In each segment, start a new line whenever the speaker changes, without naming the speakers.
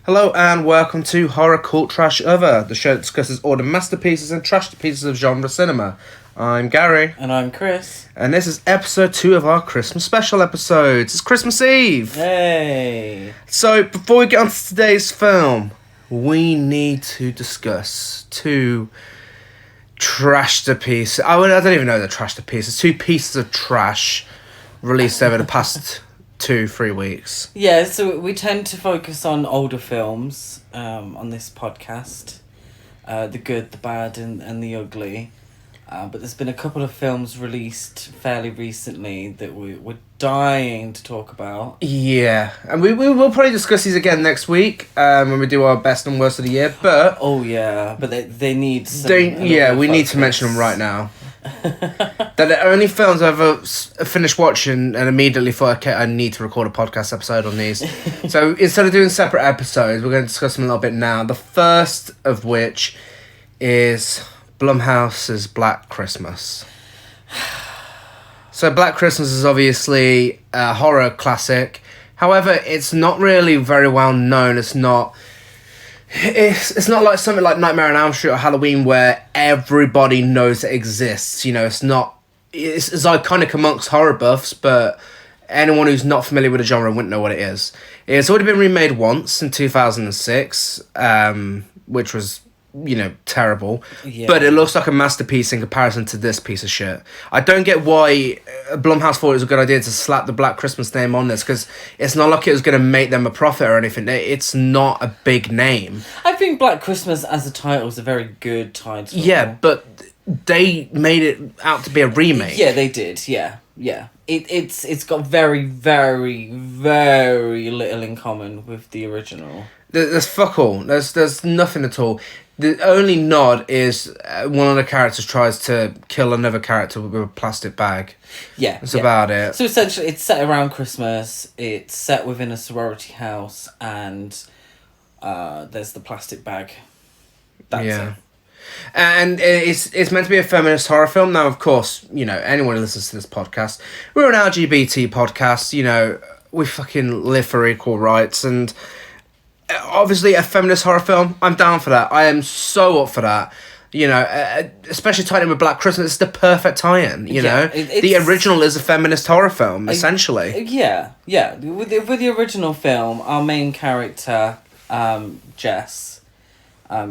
Hello and welcome to Horror Cult Trash Other, the show that discusses all the masterpieces and trash pieces of genre cinema. I'm Gary.
And I'm Chris.
And this is episode 2 of our Christmas special episodes. It's Christmas Eve!
Hey!
So, before we get on to today's film, we need to discuss two trash-to-pieces. I don't even know they're trash-to-pieces. Two pieces of trash released over the past 2-3 weeks.
Yeah, so we tend to focus on older films on this podcast. The good, the bad, and the ugly. But there's been a couple of films released fairly recently that we're dying to talk about.
Yeah, and we will probably discuss these again next week when we do our best and worst of the year, but...
Oh, yeah, but they need some...
we need to mention them right now. They're the only films I've ever finished watching and immediately thought, okay, I need to record a podcast episode on these. So instead of doing separate episodes, we're going to discuss them a little bit now. The first of which is Blumhouse's Black Christmas. So Black Christmas is obviously a horror classic. However, it's not really very well known. It's not like something like Nightmare on Elm Street or Halloween where everybody knows it exists. You know, it's iconic amongst horror buffs, but anyone who's not familiar with the genre wouldn't know what it is. It's already been remade once in 2006, which was, terrible. Yeah. But it looks like a masterpiece in comparison to this piece of shit. I don't get why Blumhouse thought it was a good idea to slap the Black Christmas name on this, because it's not like it was going to make them a profit or anything. It's not a big name.
I think Black Christmas as a title is a very good title.
Yeah, but they made it out to be a remake.
Yeah, they did. Yeah. It's got very, very, very little in common with the original.
There's fuck all. There's nothing at all. The only nod is one of the characters tries to kill another character with a plastic bag.
Yeah.
That's about it.
So essentially, it's set around Christmas, it's set within a sorority house, and there's the plastic bag. That's it.
And it's meant to be a feminist horror film. Now, of course, anyone who listens to this podcast, we're an LGBT podcast, we fucking live for equal rights, and obviously a feminist horror film, I'm down for that. I am so up for that. Especially tied in with Black Christmas, it's the perfect tie-in, know? The original is a feminist horror film, essentially.
Yeah. With the original film, our main character, Jess,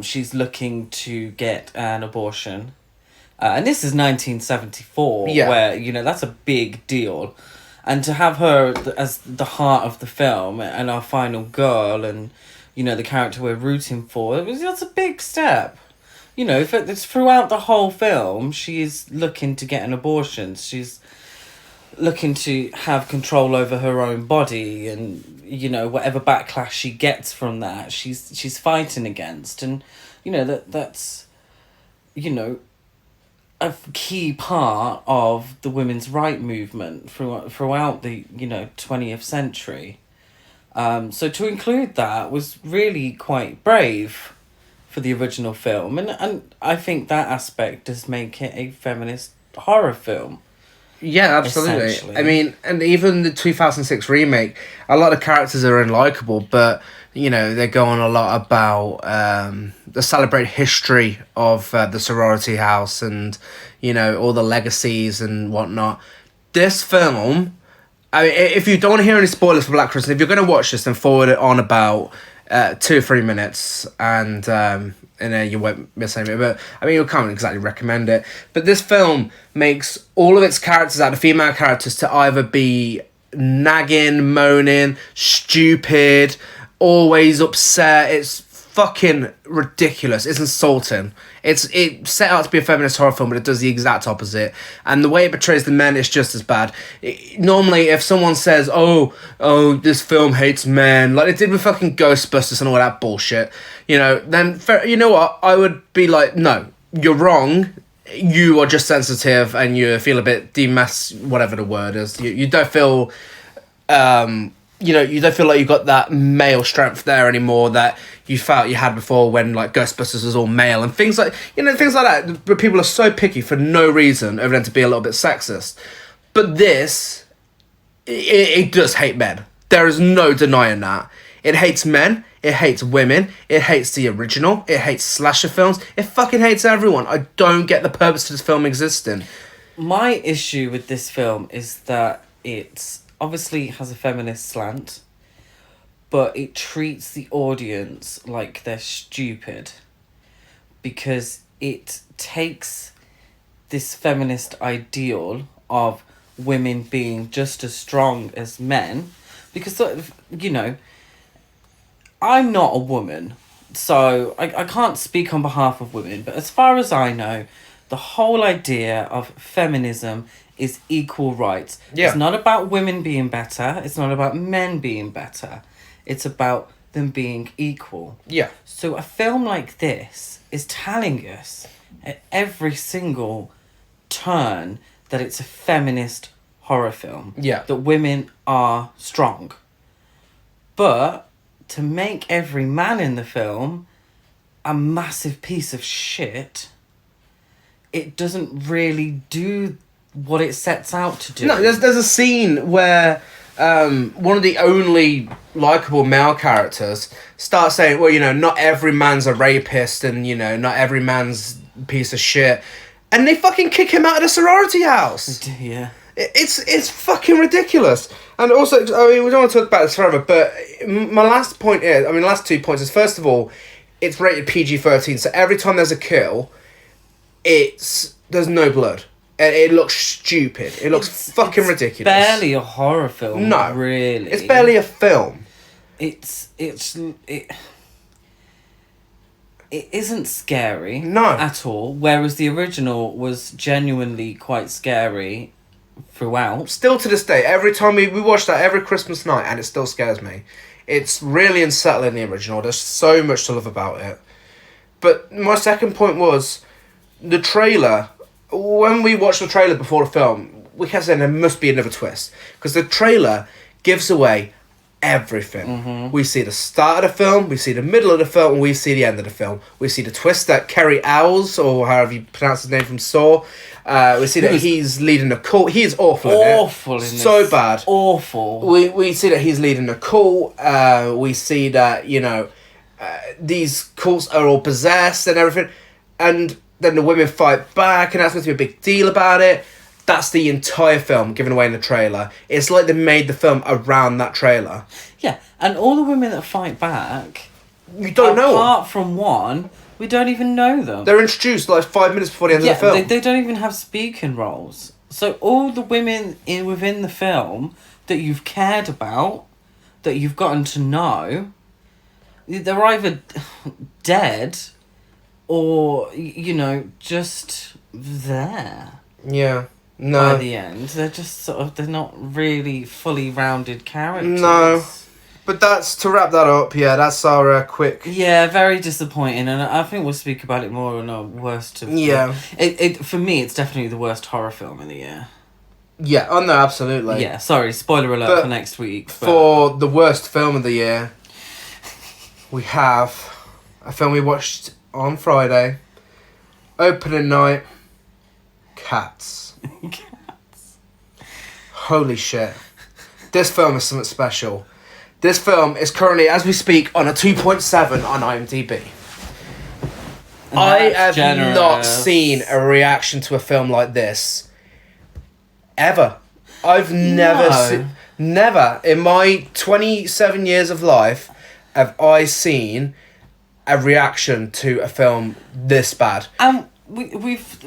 she's looking to get an abortion. And this is 1974, where, that's a big deal. And to have her as the heart of the film and our final girl and, the character we're rooting for, that's a big step. It's throughout the whole film, she's looking to get an abortion. She's looking to have control over her own body and, whatever backlash she gets from that, she's fighting against. And, that's, a key part of the women's right movement throughout the 20th century. So to include that was really quite brave for the original film, and I think that aspect does make it a feminist horror film.
Yeah, absolutely. I mean, and even the 2006 remake, a lot of characters are unlikable, but they go on a lot about the celebrate history of the sorority house and all the legacies and whatnot. This film, I mean, if you don't want to hear any spoilers for Black Christmas, if you're going to watch this, then forward it on about 2 or 3 minutes, and then you won't miss anything. But I mean, you can't exactly recommend it. But this film makes all of its characters, out of female characters, to either be nagging, moaning, stupid, always upset. It's fucking ridiculous. It's insulting. It's set out to be a feminist horror film, but it does the exact opposite. And the way it portrays the men is just as bad. Normally, if someone says, oh, this film hates men, like it did with fucking Ghostbusters and all that bullshit, then, you know what? I would be like, no, you're wrong. You are just sensitive and you feel a bit whatever the word is. You don't feel... you don't feel like you've got that male strength there anymore that you felt you had before when, like, Ghostbusters was all male and things like that. But people are so picky for no reason over them to be a little bit sexist. But it does hate men. There is no denying that. It hates men, It hates women. It hates the original. It hates slasher films. It fucking hates everyone. I don't get the purpose of this film existing.
My issue with this film is that it obviously has a feminist slant, but it treats the audience like they're stupid, because it takes this feminist ideal of women being just as strong as men, because sort of, you know, I'm not a woman, so I can't speak on behalf of women, but as far as I know, the whole idea of feminism is equal rights.
Yeah.
It's not about women being better, it's not about men being better, it's about them being equal.
Yeah.
So a film like this is telling us at every single turn that it's a feminist horror film.
Yeah.
That women are strong. But to make every man in the film a massive piece of shit, it doesn't really do what it sets out to do.
No, there's a scene where one of the only likable male characters starts saying, well, you know, not every man's a rapist and, you know, not every man's a piece of shit. And they fucking kick him out of the sorority house.
Yeah.
It's fucking ridiculous. And also, I mean, we don't want to talk about this forever, but my last point is, I mean, last 2 points is, first of all, it's rated PG-13, so every time there's a kill, there's no blood. And it looks stupid. It looks fucking ridiculous.
Barely a horror film.
No.
Really.
It's barely a film.
It isn't scary.
No.
At all. Whereas the original was genuinely quite scary throughout.
Still to this day, every time we watch that every Christmas night, and it still scares me. It's really unsettling, the original. There's so much to love about it. But my second point was the trailer. When we watched the trailer before the film, we kept saying there must be another twist, because the trailer gives away everything.
Mm-hmm.
We see the start of the film, we see the middle of the film, and we see the end of the film. We see the twist that Kerry Owls, or however you pronounce his name, from Saw, we see that he's leading a cult. He is awful in it.
Awful in this.
So bad.
Awful.
We see that he's leading a cult. We see that, you know, these cults are all possessed and everything. And then the women fight back, and that's going to be a big deal about it. That's the entire film given away in the trailer. It's like they made the film around that trailer.
Yeah, and all the women that fight back,
You don't know them.
apart from one, we don't even know them.
They're introduced like 5 minutes before the end of the film.
They don't even have speaking roles. So all the women within the film that you've cared about, that you've gotten to know, they're either dead or, you know, just there.
Yeah.
By
No.
the end. They're just sort of, they're not really fully rounded characters.
No. But that's, to wrap that up, yeah, that's our quick...
Yeah, very disappointing, and I think we'll speak about it more on our worst of...
Yeah.
It for me, it's definitely the worst horror film of the year.
Yeah, oh no, absolutely.
Yeah, sorry, spoiler alert
But
for next week. But...
For the worst film of the year, we have a film we watched on Friday, opening night, Cats.
Cats.
Holy shit. This film is something special. This film is currently, as we speak, on a 2.7 on IMDb. I have
generous.
not seen a reaction to a film like this ever. I've never seen... Never. In my 27 years of life have I seen a reaction to a film this bad.
We've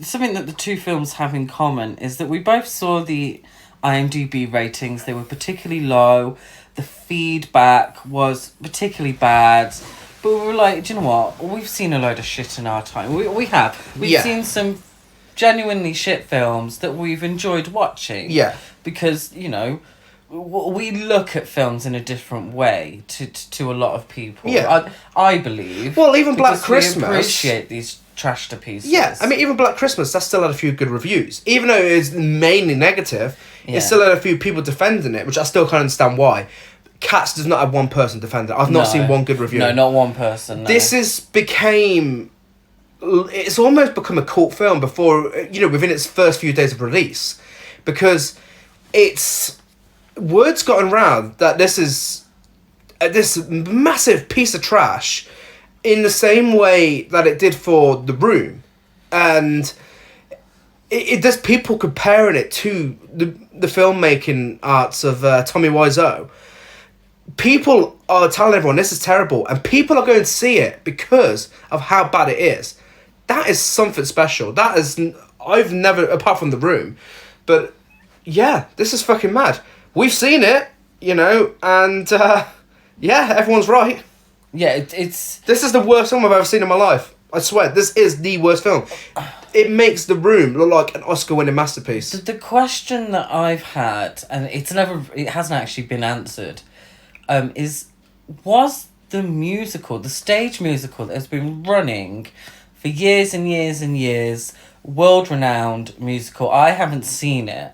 something that the two films have in common is that we both saw the IMDb ratings. They were particularly low. The feedback was particularly bad. But we were like, do you know what? We've seen a load of shit in our time. We have. We've seen some genuinely shit films that we've enjoyed watching.
Yeah.
Because, you know, we look at films in a different way to a lot of people.
Yeah.
I believe.
Well, even Black
because
Christmas...
we appreciate these trash to pieces.
Yeah, I mean, even Black Christmas, that still had a few good reviews. Even though it is mainly negative,
Yeah.
it still had a few people defending it, which I still can't understand why. Cats does not have one person defending it. I've not seen one good review.
No, not one person. No.
This it's almost become a cult film before, you know, within its first few days of release. Because word's gotten round that this is this massive piece of trash in the same way that it did for The Room. And there's people comparing it to the filmmaking arts of Tommy Wiseau. People are telling everyone this is terrible, and people are going to see it because of how bad it is. That is something special. That is, I've never, apart from The Room, but yeah, this is fucking mad. We've seen it, you know, and yeah, everyone's right.
Yeah, it's...
This is the worst film I've ever seen in my life. I swear, this is the worst film. It makes The Room look like an Oscar-winning masterpiece.
The question that I've had, and it hasn't actually been answered, was the musical, the stage musical that has been running for years and years and years, world-renowned musical, I haven't seen it,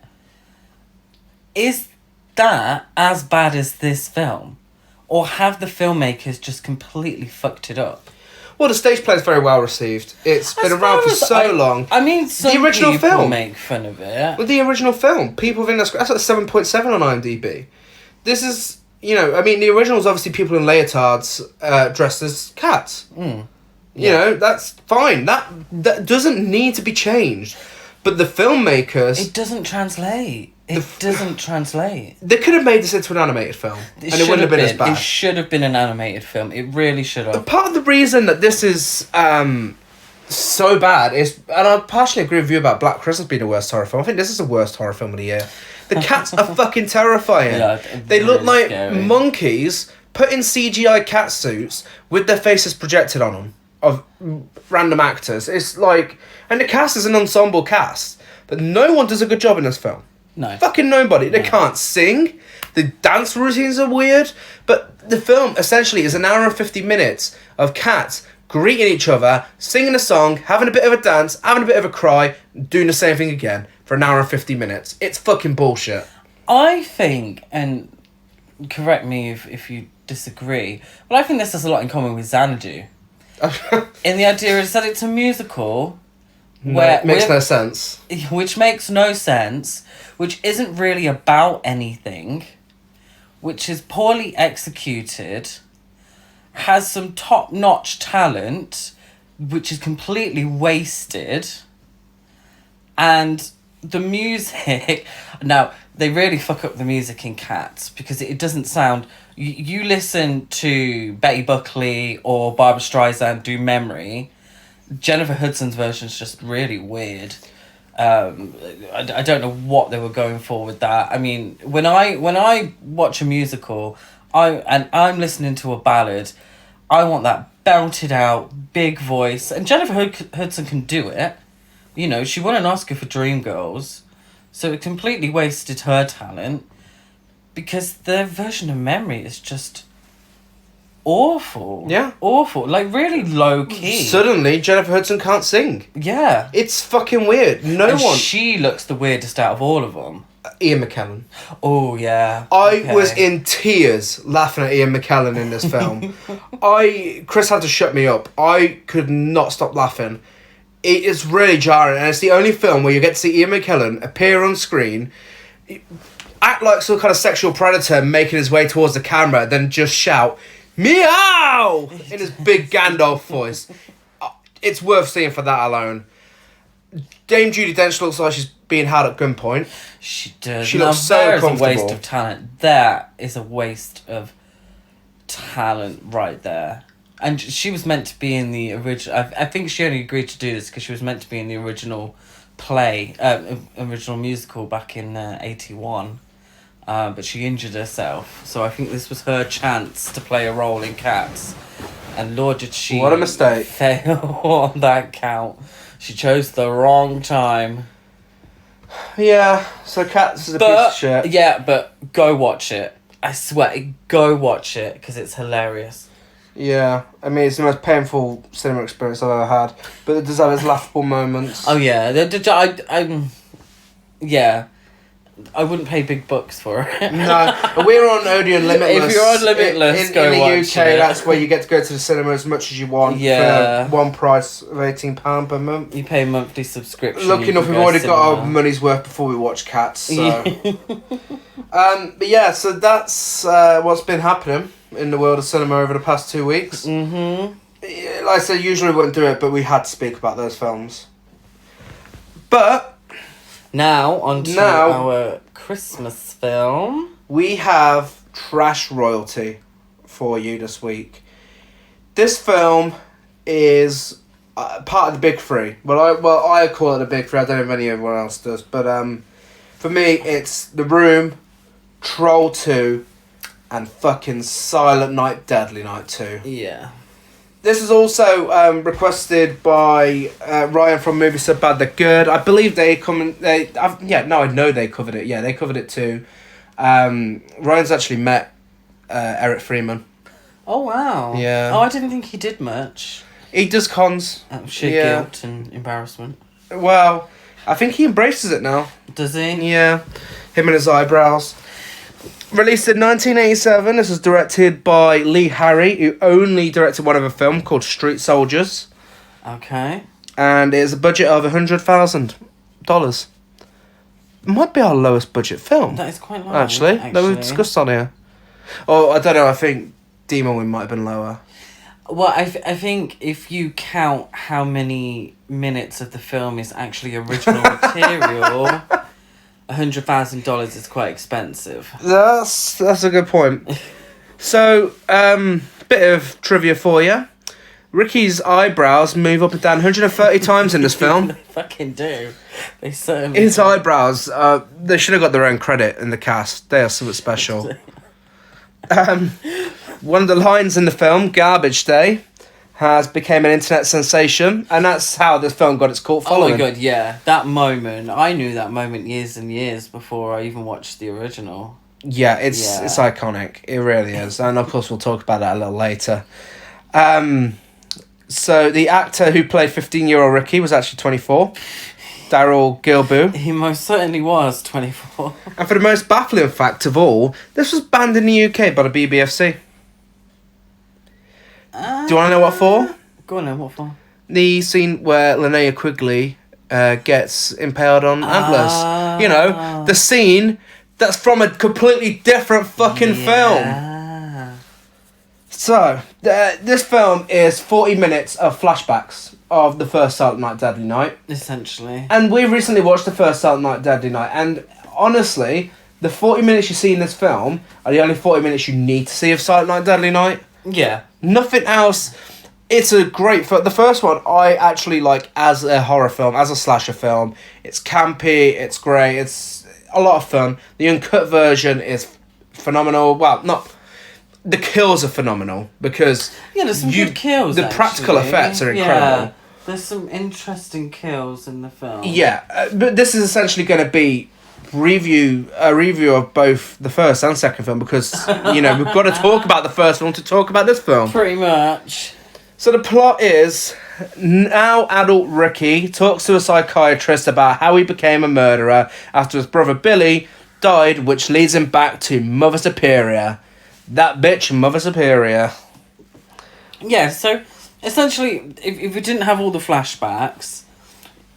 is that as bad as this film? Or have the filmmakers just completely fucked it up?
Well, the stage play is very well received. It's been around for so long.
I mean, some
the original
people
film
make fun of it.
With the original film, people think that's like 7.7 on IMDb. This is, you know, I mean, the original is obviously people in leotards dressed as cats.
Mm.
You know, that's fine. That doesn't need to be changed. But the filmmakers...
It doesn't translate. It doesn't translate.
They could have made this into an animated film. And it wouldn't have been as bad.
It should have been an animated film. It really should have.
Part of the reason that this is so bad is... And I partially agree with you about Black Christmas being the worst horror film. I think this is the worst horror film of the year. The cats are fucking terrifying. Yeah, they look like scary monkeys put in CGI cat suits with their faces projected on them. Of random actors. It's like... And the cast is an ensemble cast. But no one does a good job in this film.
No.
Fucking nobody. They can't sing. The dance routines are weird. But the film essentially is an hour and 50 minutes of cats greeting each other, singing a song, having a bit of a dance, having a bit of a cry, doing the same thing again for an hour and 50 minutes. It's fucking bullshit.
I think, and correct me if you disagree, but I think this has a lot in common with Xanadu. In the idea is that it's a musical where
it makes no sense.
Which makes no sense, which isn't really about anything, which is poorly executed, has some top-notch talent, which is completely wasted, and the music... Now, they really fuck up the music in Cats, because it doesn't sound... You listen to Betty Buckley or Barbra Streisand do Memory, Jennifer Hudson's version is just really weird. I don't know what they were going for with that. I mean, when I watch a musical, I'm listening to a ballad, I want that belted out, big voice, and Jennifer Hudson can do it. You know, she won an Oscar for Dreamgirls, so it completely wasted her talent, because their version of Memory is just awful.
Yeah.
Awful. Like, really low key.
Suddenly, Jennifer Hudson can't sing.
Yeah.
It's fucking weird.
She looks the weirdest out of all of them.
Ian McKellen.
Oh, yeah.
I was in tears laughing at Ian McKellen in this film. Chris had to shut me up. I could not stop laughing. It is really jarring, and it's the only film where you get to see Ian McKellen appear on screen, act like some kind of sexual predator making his way towards the camera, then just shout, "Meow!" in his big Gandalf voice. It's worth seeing for that alone. Dame Judi Dench looks like she's being held at gunpoint.
She does.
She looks so comfortable.
That is a waste of talent. That is a waste of talent right there. And she was meant to be in the original... I think she only agreed to do this because she was meant to be in the original play, original musical back in 81. But she injured herself. So I think this was her chance to play a role in Cats. And Lord, did she...
What a mistake.
Fail on that count. She chose the wrong time.
Yeah, so Cats is a piece of shit.
Yeah, but go watch it. I swear, go watch it, because it's hilarious.
Yeah, I mean, it's the most painful cinema experience I've ever had. But it does have its laughable moments.
Oh, yeah. Yeah. I wouldn't pay big bucks for it.
No, we're on Odeon Limitless.
If you're on Limitless, go watch it.
In the UK, that's where you get to go to the cinema as much as you want for one price of £18 per month.
You pay a monthly subscription.
Lucky enough, we've already got our money's worth before we watch Cats. So. But yeah, so that's what's been happening. in the world of cinema over the past 2 weeks.
Mm-hmm.
Like I said, usually we wouldn't do it, but we had to speak about those films. But
now on to our Christmas film.
We have trash royalty for you this week. This film is part of the big three. I call it the big three. I don't know if anyone else does, but for me, it's The Room, Troll 2, and fucking Silent Night, Deadly Night 2.
Yeah.
This is also requested by Ryan from Movies So Bad They're Good. I believe I know they covered it. Yeah, they covered it too. Ryan's actually met Eric Freeman.
Oh, wow.
Yeah.
Oh, I didn't think he did much.
He does cons.
Out of sheer guilt and embarrassment.
Well, I think he embraces it now.
Does he?
Yeah. Him and his eyebrows. Released in 1987, this was directed by Lee Harry, who only directed one other film called Street Soldiers.
Okay.
And it is a budget of $100,000. It might be our lowest budget film.
That is quite low,
actually. That we've discussed on here. Oh, I don't know, I think Demon Wing might have been lower.
Well, I think if you count how many minutes of the film is actually original material, $100,000 is quite expensive.
That's a good point. So, bit of trivia for you. Ricky's eyebrows move up and down 130 times in this film.
They fucking do. They certainly
His
do.
eyebrows, they should have got their own credit in the cast. They are something special. One of the lines in the film, Garbage Day, has become an internet sensation, and that's how this film got its cult following.
Oh my god, yeah. That moment, I knew that moment years and years before I even watched the original.
Yeah, it's iconic. It really is. And of course we'll talk about that a little later. So the actor who played 15-year-old Ricky was actually 24. Daryl Gilboo.
He most certainly was 24.
And for the most baffling fact of all, this was banned in the UK by the BBFC. Do you want to know what for?
Go on then, what for?
The scene where Linnea Quigley gets impaled on antlers. You know, the scene that's from a completely different fucking film. So, this film is 40 minutes of flashbacks of the first Silent Night, Deadly Night.
Essentially.
And we recently watched the first Silent Night, Deadly Night, and honestly, the 40 minutes you see in this film are the only 40 minutes you need to see of Silent Night, Deadly Night.
Yeah.
Nothing else. It's a great film. The first one I actually like as a horror film, as a slasher film. It's campy, it's great, it's a lot of fun. The uncut version is phenomenal. Well, not... The kills are phenomenal because...
Yeah, there's some good kills,
the practical effects are incredible.
Yeah, there's some interesting kills in the film.
Yeah, but this is essentially going to be a review of both the first and second film because, you know, we've got to talk about the first film to talk about this film.
Pretty much.
So the plot is, now adult Ricky talks to a psychiatrist about how he became a murderer after his brother Billy died, which leads him back to Mother Superior. That bitch, Mother Superior.
Yeah, so essentially, if we didn't have all the flashbacks,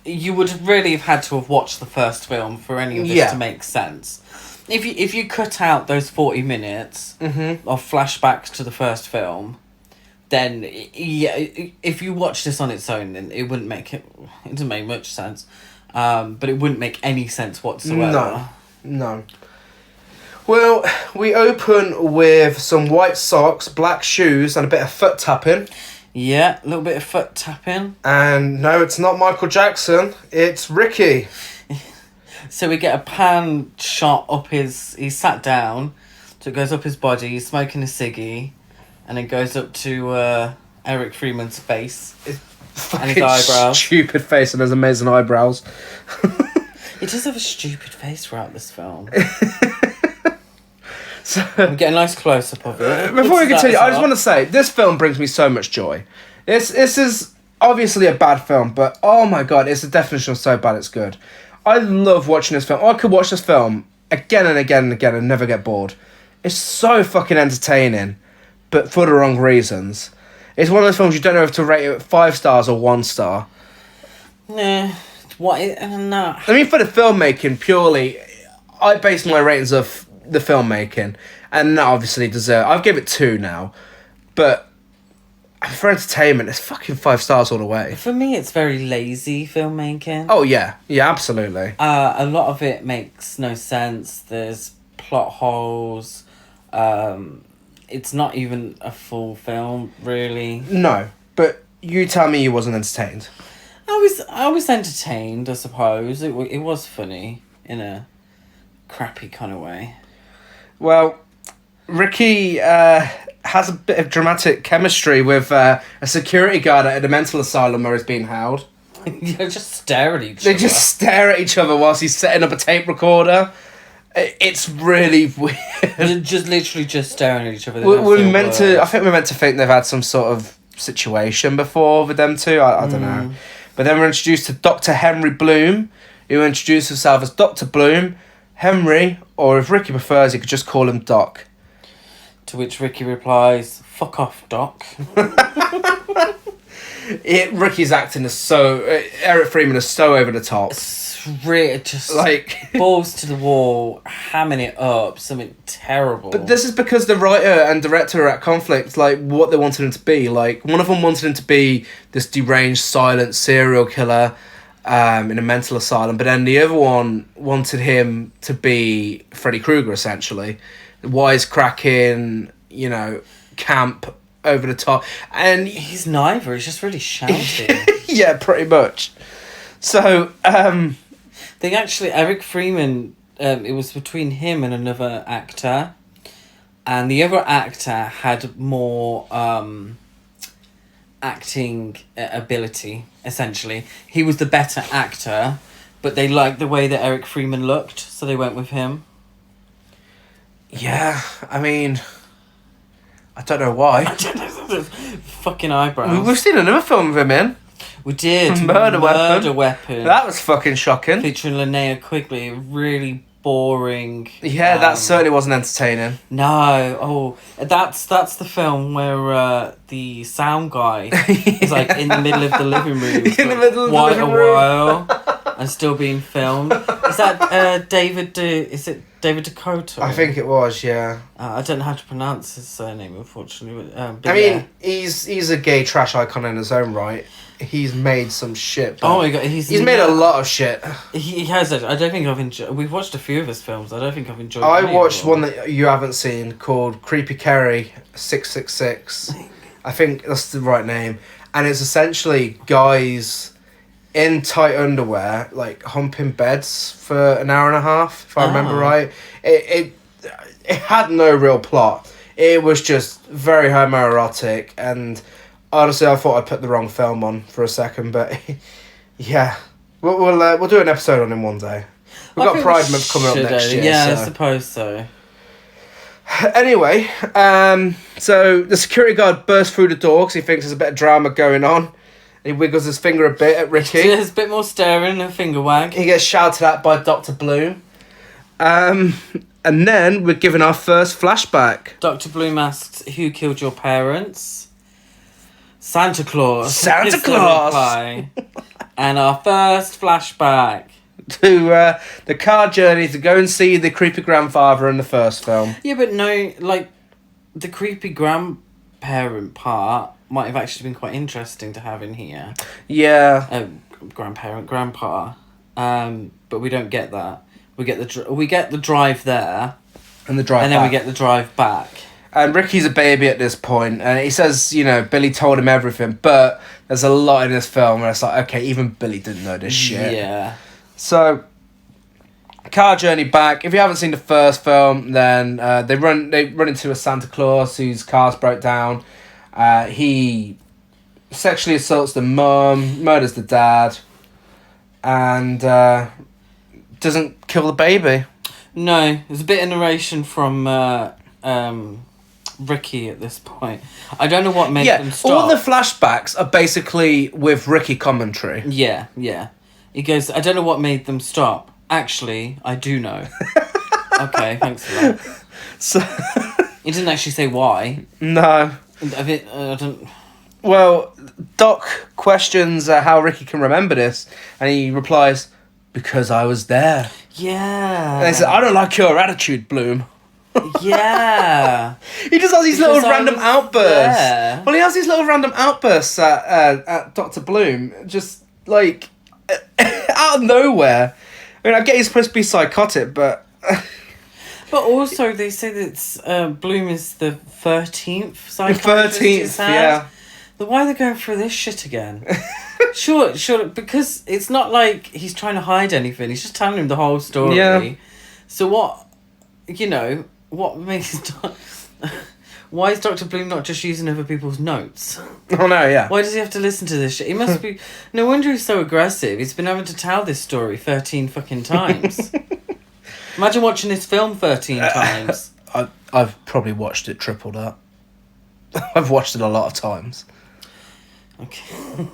you would really have had to have watched the first film for any of this to make sense. If you cut out those 40 minutes of flashbacks to the first film, then if you watch this on its own, then it wouldn't make it doesn't make much sense. But it wouldn't make any sense whatsoever.
No. Well, we open with some white socks, black shoes, and a bit of foot tapping.
Yeah, a little bit of foot tapping.
And no, it's not Michael Jackson, it's Ricky.
So we get a pan shot up he's sat down, so it goes up his body, he's smoking a ciggy, and it goes up to Eric Freeman's face. And his eyebrows.
Stupid face and his amazing eyebrows.
He does have a stupid face throughout this film.
So,
we get a nice close-up of it.
Before we continue, I just want to say, this film brings me so much joy. This is obviously a bad film, but oh my god, it's the definition of so bad it's good. I love watching this film. I could watch this film again and again and again and never get bored. It's so fucking entertaining, but for the wrong reasons. It's one of those films you don't know if to rate it 5 stars or 1 star.
Nah, no.
I mean, for the filmmaking, purely, I base my ratings off the filmmaking. And that obviously deserves... I've given it 2 now. But for entertainment, it's fucking 5 stars all the way.
For me, it's very lazy filmmaking.
Oh, yeah. Yeah, absolutely.
A lot of it makes no sense. There's plot holes. It's not even a full film, really.
No, but you tell me you wasn't entertained.
I was entertained, I suppose. It was funny in a crappy kind of way.
Well, Ricky has a bit of dramatic chemistry with a security guard at a mental asylum where he's being held.
They just stare at each
They
other.
just stare at each other whilst he's setting up a tape recorder. It's really weird.
Just literally just staring at each other.
We're meant to. I think we're meant to think they've had some sort of situation before with them two. I don't know. But then we're introduced to Dr. Henry Bloom, who introduced himself as Dr. Bloom, Henry, or if Ricky prefers, he could just call him Doc.
To which Ricky replies, "Fuck off, Doc."
Ricky's acting is so... Eric Freeman is so over the top.
Just like balls to the wall, hamming it up, something terrible.
But this is because the writer and director are at conflict, like what they wanted him to be. Like one of them wanted him to be this deranged, silent serial killer in a mental asylum, but then the other one wanted him to be Freddy Krueger, essentially, wisecracking, camp, over the top, and
he's neither. He's just really shouting.
Yeah, pretty much. So,
they actually, Eric Freeman, it was between him and another actor, and the other actor had more acting ability, essentially. He was the better actor, but they liked the way that Eric Freeman looked, so they went with him.
Yeah, I mean, I don't know why.
Fucking eyebrows.
We've seen another film with him in.
We did.
Murder
Weapon.
That was fucking shocking.
Featuring Linnea Quigley. Really boring.
Yeah, that certainly wasn't entertaining.
No. Oh, that's the film where the sound guy is like in the middle of the living room.
In the middle of the living room.
While and still being filmed. Is that is it David Dakota?
I think it was, yeah.
I don't know how to pronounce his surname, unfortunately. But
I mean, he's a gay trash icon in his own right. He's made some shit.
Oh my god, he's
made a lot of shit.
He has it. I don't think I've enjoyed. We've watched a few of his films. I don't think I've enjoyed.
I watched one that you haven't seen called Creepy Kerry 666. I think that's the right name, and it's essentially guys in tight underwear, like humping beds for an hour and a half, if I remember right. It had no real plot. It was just very homoerotic, and honestly, I thought I'd put the wrong film on for a second, but yeah, we'll do an episode on him one day. We've got Pride Month coming up next year.
Yeah, so. I suppose so.
Anyway, so the security guard bursts through the door because he thinks there's a bit of drama going on. He wiggles his finger a bit at Ricky.
There's a bit more staring and a finger wag.
He gets shouted at by Dr. Bloom. And then we're given our first flashback.
Dr. Bloom asks, "Who killed your parents?" Santa Claus.
Santa Claus!
And our first flashback.
To the car journey to go and see the creepy grandfather in the first film.
Yeah, but no, like, the creepy grandparent part might have actually been quite interesting to have in here.
Yeah.
Grandparent, grandpa. But we don't get that. We get the drive there.
And the drive
and then
back.
we get the drive back.
And Ricky's a baby at this point, and he says, Billy told him everything, but there's a lot in this film where it's like, okay, even Billy didn't know this shit.
Yeah.
So, car journey back. If you haven't seen the first film, then they run into a Santa Claus whose car's broke down. He sexually assaults the mum, murders the dad, and doesn't kill the baby.
No, there's a bit of narration from Ricky at this point. I don't know what made them stop.
All the flashbacks are basically with Ricky commentary.
Yeah. He goes, "I don't know what made them stop. Actually, I do know." Okay, thanks for that.
So
He didn't actually say why.
No.
I don't...
Well, Doc questions how Ricky can remember this, and he replies, "Because I was there."
Yeah.
And they said, "I don't like your attitude, Bloom."
Yeah.
He just has these
Because
little random outbursts.
there.
Well, he has these little random outbursts at Dr. Bloom, just like out of nowhere. I mean, I get he's supposed to be psychotic, but
But also, they say that Bloom is the 13th
the
psychiatrist.
13th, yeah.
Then why are they going through this shit again? Sure, because it's not like he's trying to hide anything. He's just telling him the whole story.
Yeah.
So what makes... Why is Dr. Bloom not just using other people's notes?
Oh, no, yeah.
Why does he have to listen to this shit? He must be... No wonder he's so aggressive. He's been having to tell this story 13 fucking times. Imagine watching this film 13 times.
I've probably watched it triple that. I've watched it a lot of times.
Okay.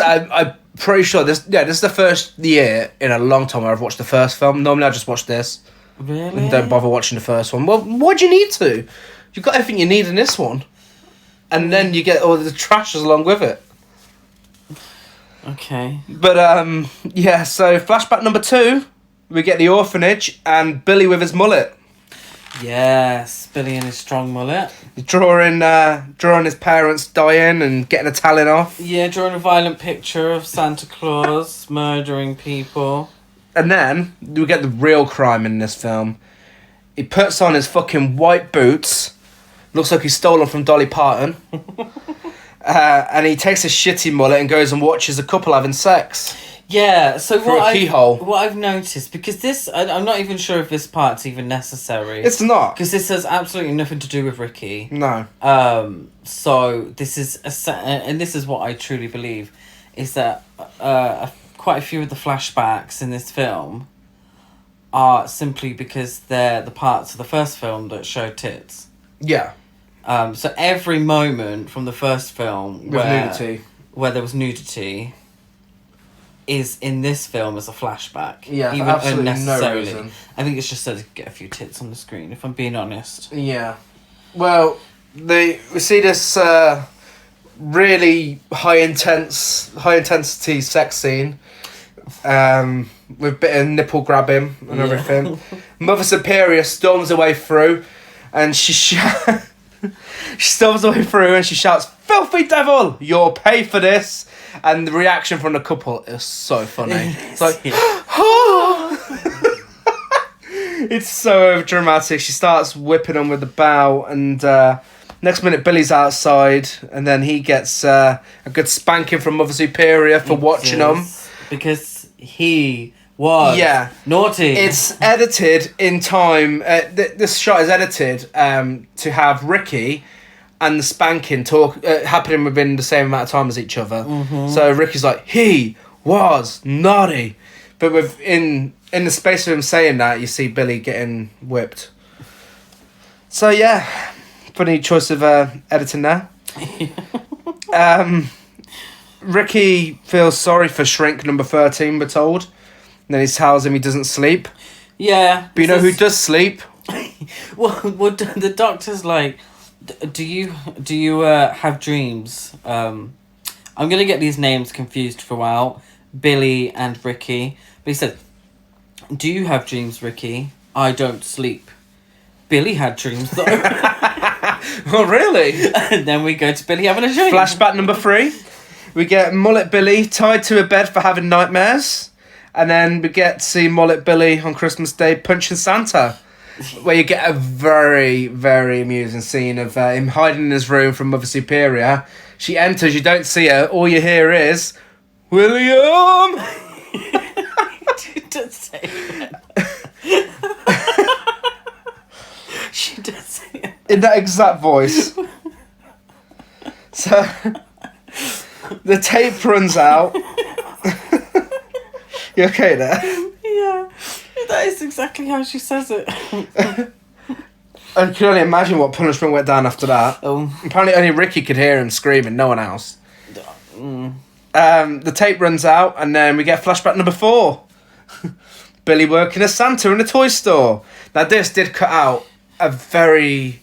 I'm pretty sure this is the first year in a long time where I've watched the first film. Normally I just watch this.
Really?
And don't bother watching the first one. Well, what do you need to? You've got everything you need in this one. And then you get all the trashes along with it.
Okay.
But, so flashback number 2, we get the orphanage and Billy with his mullet.
Yes, Billy and his strong mullet.
Drawing his parents dying and getting a talent off.
Yeah, drawing a violent picture of Santa Claus murdering people.
And then we get the real crime in this film. He puts on his fucking white boots. Looks like he's stolen from Dolly Parton. And he takes a shitty mullet and goes and watches a couple having sex.
Yeah, so
what
I've noticed, because this, I'm not even sure if this part's even necessary.
It's not.
Because this has absolutely nothing to do with Ricky.
No.
So this is, and this is what I truly believe, is that quite a few of the flashbacks in this film are simply because they're the parts of the first film that show tits.
Yeah.
So every moment from the first film where there was nudity is in this film as a flashback.
Yeah,
even
absolutely
unnecessarily.
no reason.
I think it's just so to get a few tits on the screen, if I'm being honest.
Yeah. Well, we see this really high intensity sex scene with a bit of nipple grabbing and everything. Mother Superior storms her way through and she storms her way through and she shouts, "Filthy devil, you'll pay for this." And the reaction from the couple is so funny. It's like, it's so dramatic. She starts whipping him with the bow, and next minute Billy's outside, and then he gets a good spanking from Mother Superior for watching him.
Because he was naughty.
It's edited in time. This shot is edited to have Ricky and the spanking happening within the same amount of time as each other. Mm-hmm. So Ricky's like, he was naughty. But in the space of him saying that, you see Billy getting whipped. So yeah, funny choice of editing there. Ricky feels sorry for shrink number 13, we're told. And then he tells him he doesn't sleep.
Yeah.
But you know who does sleep?
well, the doctor's like, do you have dreams? I'm gonna get these names confused throughout, Billy and Ricky. But he said, "Do you have dreams, Ricky? I don't sleep." Billy had dreams though.
Oh really?
And then we go to Billy having a dream.
Flashback number 3. We get Mullet Billy tied to a bed for having nightmares, and then we get to see Mullet Billy on Christmas Day punching Santa. Where you get a very, very amusing scene of him hiding in his room from Mother Superior. She enters, you don't see her, all you hear is, "William!"
She does say that. She does say it.
In that exact voice. So, the tape runs out. You okay there?
Yeah. That is exactly how she says it.
I can only imagine what punishment went down after that.
Oh.
Apparently only Ricky could hear him screaming, no one else. The tape runs out, and then we get flashback number 4. Billy working as Santa in a toy store. Now this did cut out a very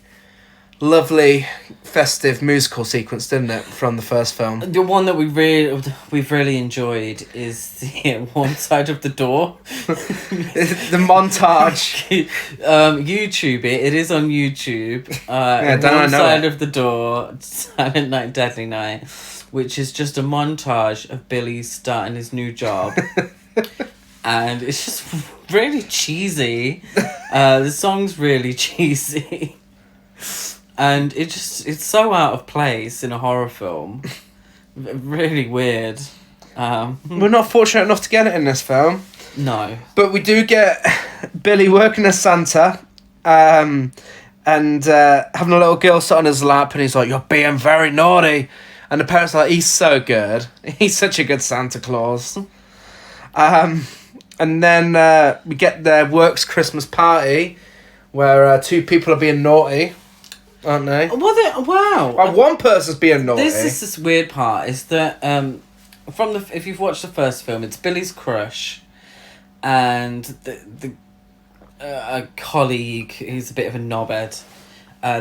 lovely, festive musical sequence, didn't it, from the first film?
The one that we've really enjoyed is the one side of the door.
The montage.
YouTube it. It is on YouTube. One side of the door, Silent Night, Deadly Night, which is just a montage of Billy starting his new job. And it's just really cheesy. The song's really cheesy. And it's so out of place in a horror film. Really weird.
We're not fortunate enough to get it in this film.
No.
But we do get Billy working as Santa, and having a little girl sit on his lap, and he's like, "You're being very naughty." And the parents are like, "He's so good. He's such a good Santa Claus." And then we get their works Christmas party, where two people are being naughty, aren't they?
Wow.
Well, one person's being naughty.
This is this weird part, is that if you've watched the first film, it's Billy's crush, and a colleague who's a bit of a knobhead.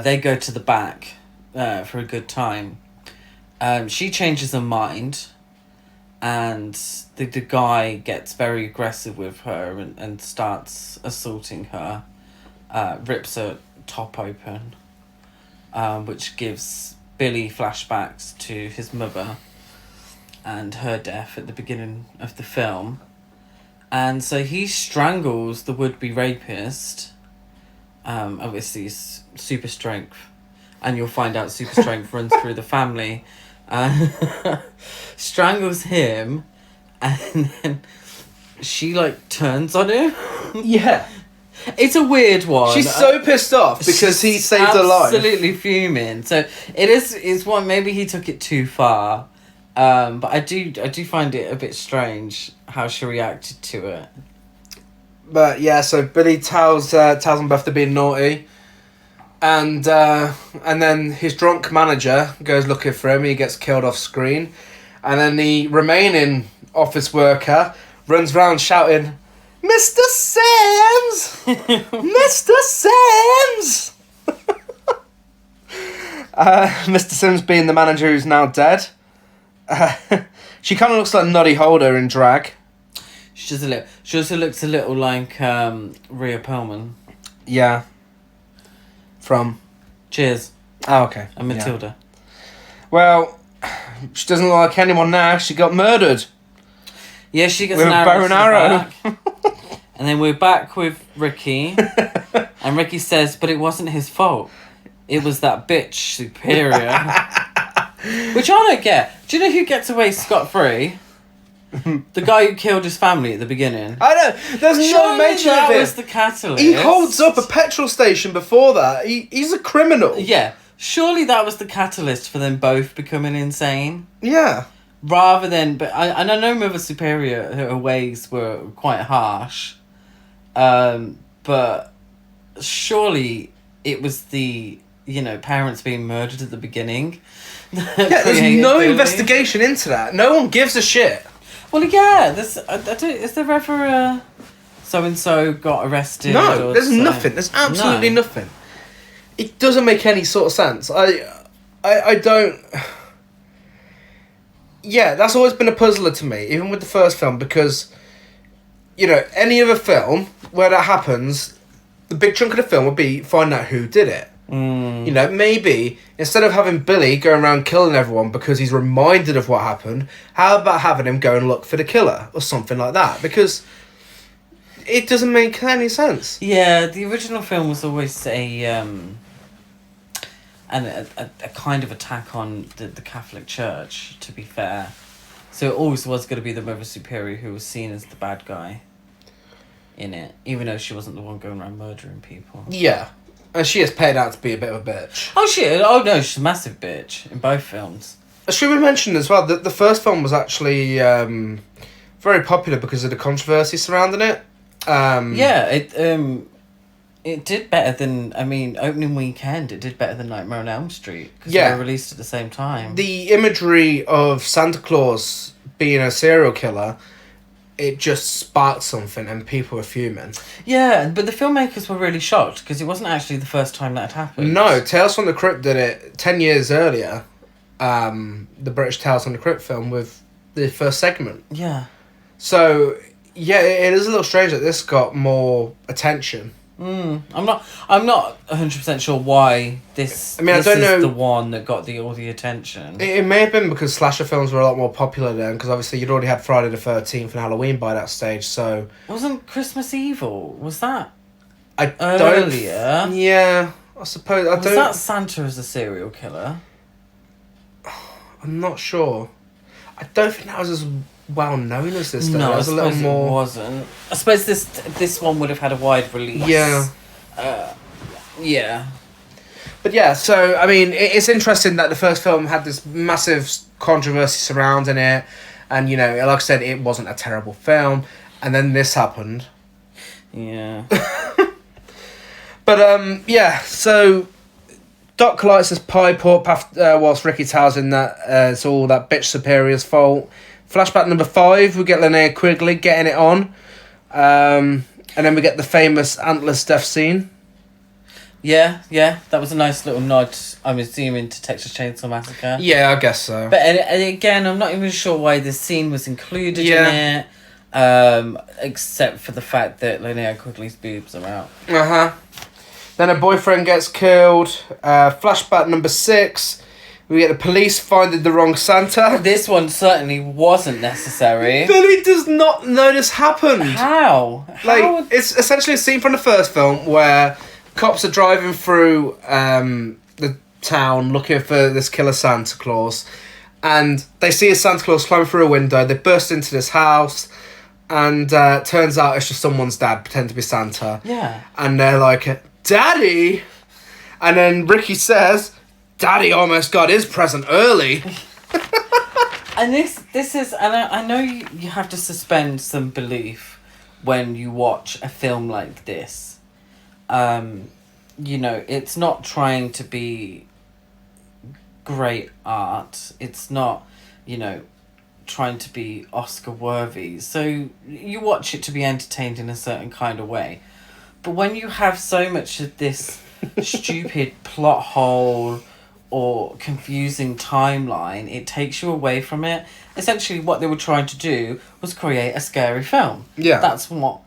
They go to the back for a good time. She changes her mind, and the guy gets very aggressive with her and starts assaulting her, rips her top open, which gives Billy flashbacks to his mother and her death at the beginning of the film. And so he strangles the would-be rapist. Obviously, it's super strength, and you'll find out super strength runs through the family. Strangles him, and then she turns on him.
Yeah.
It's a weird one.
She's so pissed off because he saved her life.
Absolutely fuming. So it's one, maybe he took it too far. But I do find it a bit strange how she reacted to it.
But yeah, so Billy tells them both to be naughty, and then his drunk manager goes looking for him. He gets killed off screen, and then the remaining office worker runs around shouting, "Mr. Sands! Mr. Sands!" Mr. Sims being the manager who's now dead. She kind of looks like Noddy Holder in drag.
She also looks a little like Rhea Perlman.
Yeah. From?
Cheers.
Oh, okay.
And Matilda.
Yeah. Well, she doesn't look like anyone now. She got murdered.
Yeah, she gets
with
an
a bow and arrow.
And then we're back with Ricky. And Ricky says, but it wasn't his fault. It was that bitch Superior. Which I don't get. Do you know who gets away scot-free? The guy who killed his family at the beginning.
I know. There's no mention of it.
That was the catalyst.
He holds up a petrol station before that. He's a criminal.
Yeah. Surely that was the catalyst for them both becoming insane.
Yeah.
Rather than... I know Mother Superior, her ways were quite harsh. But surely it was the... parents being murdered at the beginning.
Yeah, there's no investigation into that. No one gives a shit.
Well, yeah, is there ever a so-and-so got arrested?
No, there's nothing. There's absolutely nothing. It doesn't make any sort of sense. I don't... Yeah, that's always been a puzzler to me, even with the first film, because, any other film where that happens, the big chunk of the film would be find out who did it. Maybe instead of having Billy going around killing everyone because he's reminded of what happened, how about having him go and look for the killer or something like that? Because it doesn't make any sense.
Yeah, the original film was always a kind of attack on the Catholic Church, to be fair. So it always was going to be the Mother Superior who was seen as the bad guy in it, even though she wasn't the one going around murdering people.
Yeah. And she is paid out to be a bit of a bitch.
Oh no, she's a massive bitch in both films.
Should we mention as well that the first film was actually very popular because of the controversy surrounding it?
It did better than, opening weekend, it did better than Nightmare on Elm Street. Because
they
were released at the same time.
The imagery of Santa Claus being a serial killer it just sparked something and people were fuming.
Yeah, but the filmmakers were really shocked because it wasn't actually the first time that had happened.
No, Tales from the Crypt did it 10 years earlier. The British Tales from the Crypt film with the first segment.
Yeah.
So, yeah, it is a little strange that this got more attention.
I'm not 100% sure why this.
I mean, I don't know
the one that got all the attention.
It may have been because slasher films were a lot more popular then, because obviously you'd already had Friday the 13th and Halloween by that stage. So
wasn't Christmas Evil? Was that
earlier? Yeah, I suppose. Was
that Santa as a serial killer?
I'm not sure. I don't think that was as well known as this. Though.
No,
it was a little more.
It wasn't. I suppose this one would have had a wide release.
Yeah.
Yeah.
But yeah, so I mean, it's interesting that the first film had this massive controversy surrounding it, and you know, like I said, it wasn't a terrible film, and then this happened.
Yeah.
But yeah, so Doc lights his pipe up after, whilst Ricky tells him that it's all that bitch Superior's fault. Flashback number 5, we get Linnea Quigley getting it on. And then we get the famous Antlers death scene.
Yeah, that was a nice little nod, I'm assuming, to Texas Chainsaw Massacre.
Yeah, I guess so.
But and again, I'm not even sure why this scene was included in it, except for the fact that Linnea Quigley's boobs are out.
Uh-huh. Then her boyfriend gets killed. Flashback number 6. We get the police finding the wrong Santa.
This one certainly wasn't necessary.
Billy does not know this happened.
How?
It's essentially a scene from the first film where cops are driving through the town looking for this killer Santa Claus. And they see a Santa Claus climbing through a window. They burst into this house. And turns out it's just someone's dad pretending to be Santa.
Yeah.
And they're like, Daddy! And then Ricky says, Daddy almost got his present early.
And this is, and I know you have to suspend some belief when you watch a film like this. You know, it's not trying to be great art. It's not, you know, trying to be Oscar worthy. So you watch it to be entertained in a certain kind of way. But when you have so much of this stupid plot hole or confusing timeline, it takes you away from it. Essentially, what they were trying to do was create a scary film.
Yeah.
That's what,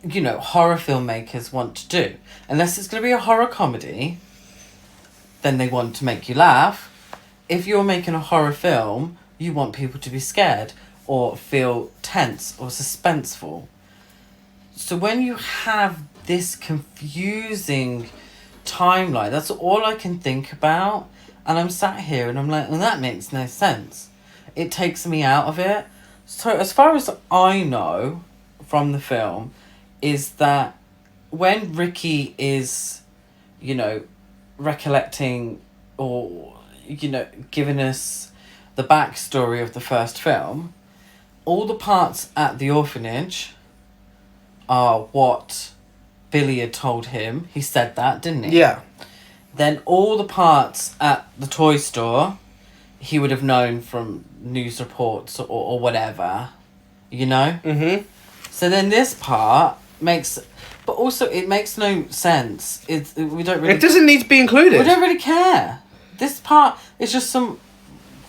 you know, horror filmmakers want to do. Unless it's going to be a horror comedy, then they want to make you laugh. If you're making a horror film, you want people to be scared or feel tense or suspenseful. So when you have this confusing timeline, that's all I can think about, and I'm sat here and I'm like, well, that makes no sense. It takes me out of it. So as far as I know from the film is that when Ricky is, you know, recollecting or, you know, giving us the backstory of the first film, all the parts at the orphanage are what Billy had told him. He said that, didn't he?
Yeah.
Then all the parts at the toy store, he would have known from news reports or whatever, you know?
Mm-hmm.
So then this part makes... But also, it makes no sense. We don't really...
It doesn't need to be included.
We don't really care. This part is just some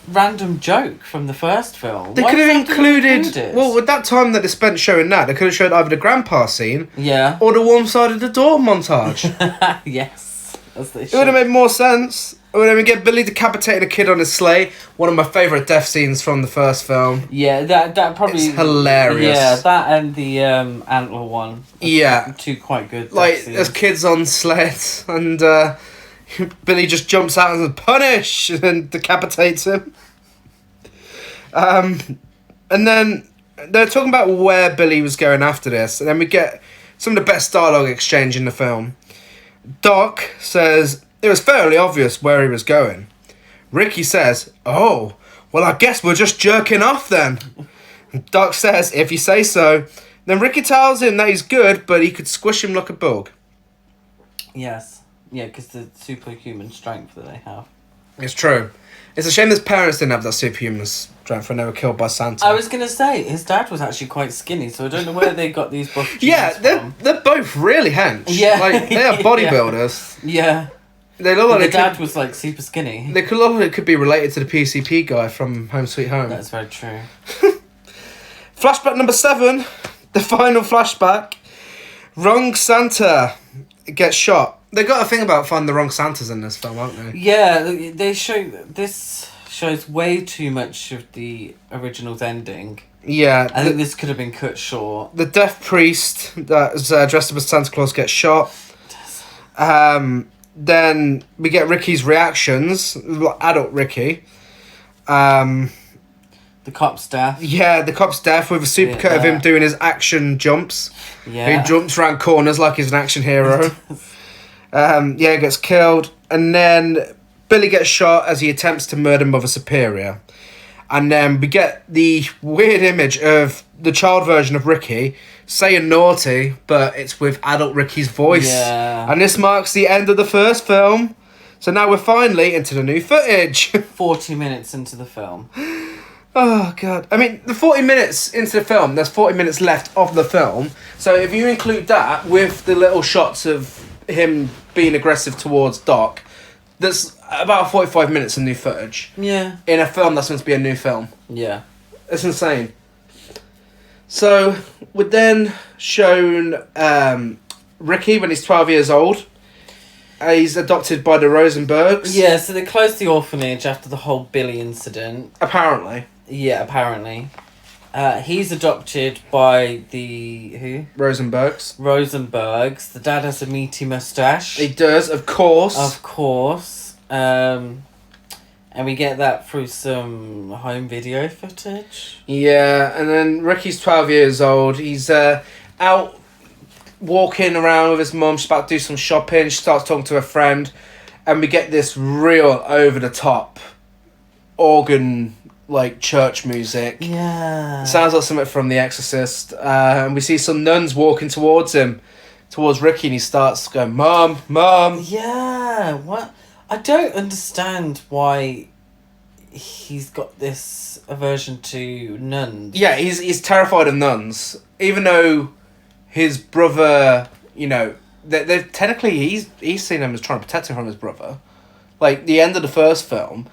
random joke from the first film.
They could have included... Well, with that time that they spent showing that, they could have showed either the grandpa scene...
Yeah.
...or the warm side of the door montage.
Yes. As they
should. It would have made more sense. It would have get Billy decapitating a kid on his sleigh. One of my favourite death scenes from the first film.
Yeah, that probably...
It's hilarious.
Yeah, that and the antler one.
Yeah.
Two quite good death
like,
scenes.
there's kids on sleds, and Billy just jumps out and says, "Punish!" and decapitates him. And then they're talking about where Billy was going after this, and then we get some of the best dialogue exchange in the film. Doc says it was fairly obvious where he was going. Ricky says, "Oh, well, I guess we're just jerking off then." Doc says, "If you say so." Then Ricky tells him that he's good, but he could squish him like a bug.
Yes. Yeah, because the superhuman strength that they have.
It's true. It's a shame his parents didn't have that superhuman strength when they were killed by Santa.
I was going to say, his dad was actually quite skinny, so I don't know where they got these buff genes
yeah,
from.
they're both really hench.
Yeah.
Like, they are bodybuilders.
Yeah.
They look like
the dad was, like, super skinny.
They could look like it could be related to the PCP guy from Home Sweet Home.
That's very true.
Flashback number 7. The final flashback. Wrong Santa gets shot. They got a thing about finding the wrong Santas in this film, haven't they?
Yeah, they show... This shows way too much of the original's ending.
Yeah.
I think this could have been cut short.
The deaf priest that is dressed up as Santa Claus gets shot. Then we get Ricky's reactions, adult Ricky.
The cop's deaf.
Yeah, the cop's deaf with a supercut of him doing his action jumps.
Yeah.
He jumps around corners like he's an action hero. Gets killed. And then Billy gets shot as he attempts to murder Mother Superior. And then we get the weird image of the child version of Ricky saying naughty, but it's with adult Ricky's voice.
Yeah.
And this marks the end of the first film. So now we're finally into the new footage.
40 minutes into the film.
Oh, God. I mean, the 40 minutes into the film, there's 40 minutes left of the film. So if you include that with the little shots of him being aggressive towards Doc, there's about 45 minutes of new footage.
Yeah.
In a film that's meant to be a new film.
Yeah.
It's insane. So, we're then shown Ricky when he's 12 years old. He's adopted by the Rosenbergs.
Yeah, so they closed the orphanage after the whole Billy incident.
Apparently.
Yeah, apparently. He's adopted by the... Who?
Rosenbergs.
Rosenbergs. The dad has a meaty moustache.
He does, of course.
Of course. And we get that through some home video footage.
Yeah, and then Ricky's 12 years old. He's out walking around with his mum. She's about to do some shopping. She starts talking to a friend. And we get this real over-the-top organ, like, church music.
Yeah.
It sounds like something from The Exorcist. And we see some nuns walking towards him, towards Ricky, and he starts going, Mum, Mum.
Yeah, what? I don't understand why he's got this aversion to nuns.
Yeah, he's terrified of nuns. Even though his brother, you know, they're technically he's seen him as trying to protect him from his brother. Like, the end of the first film,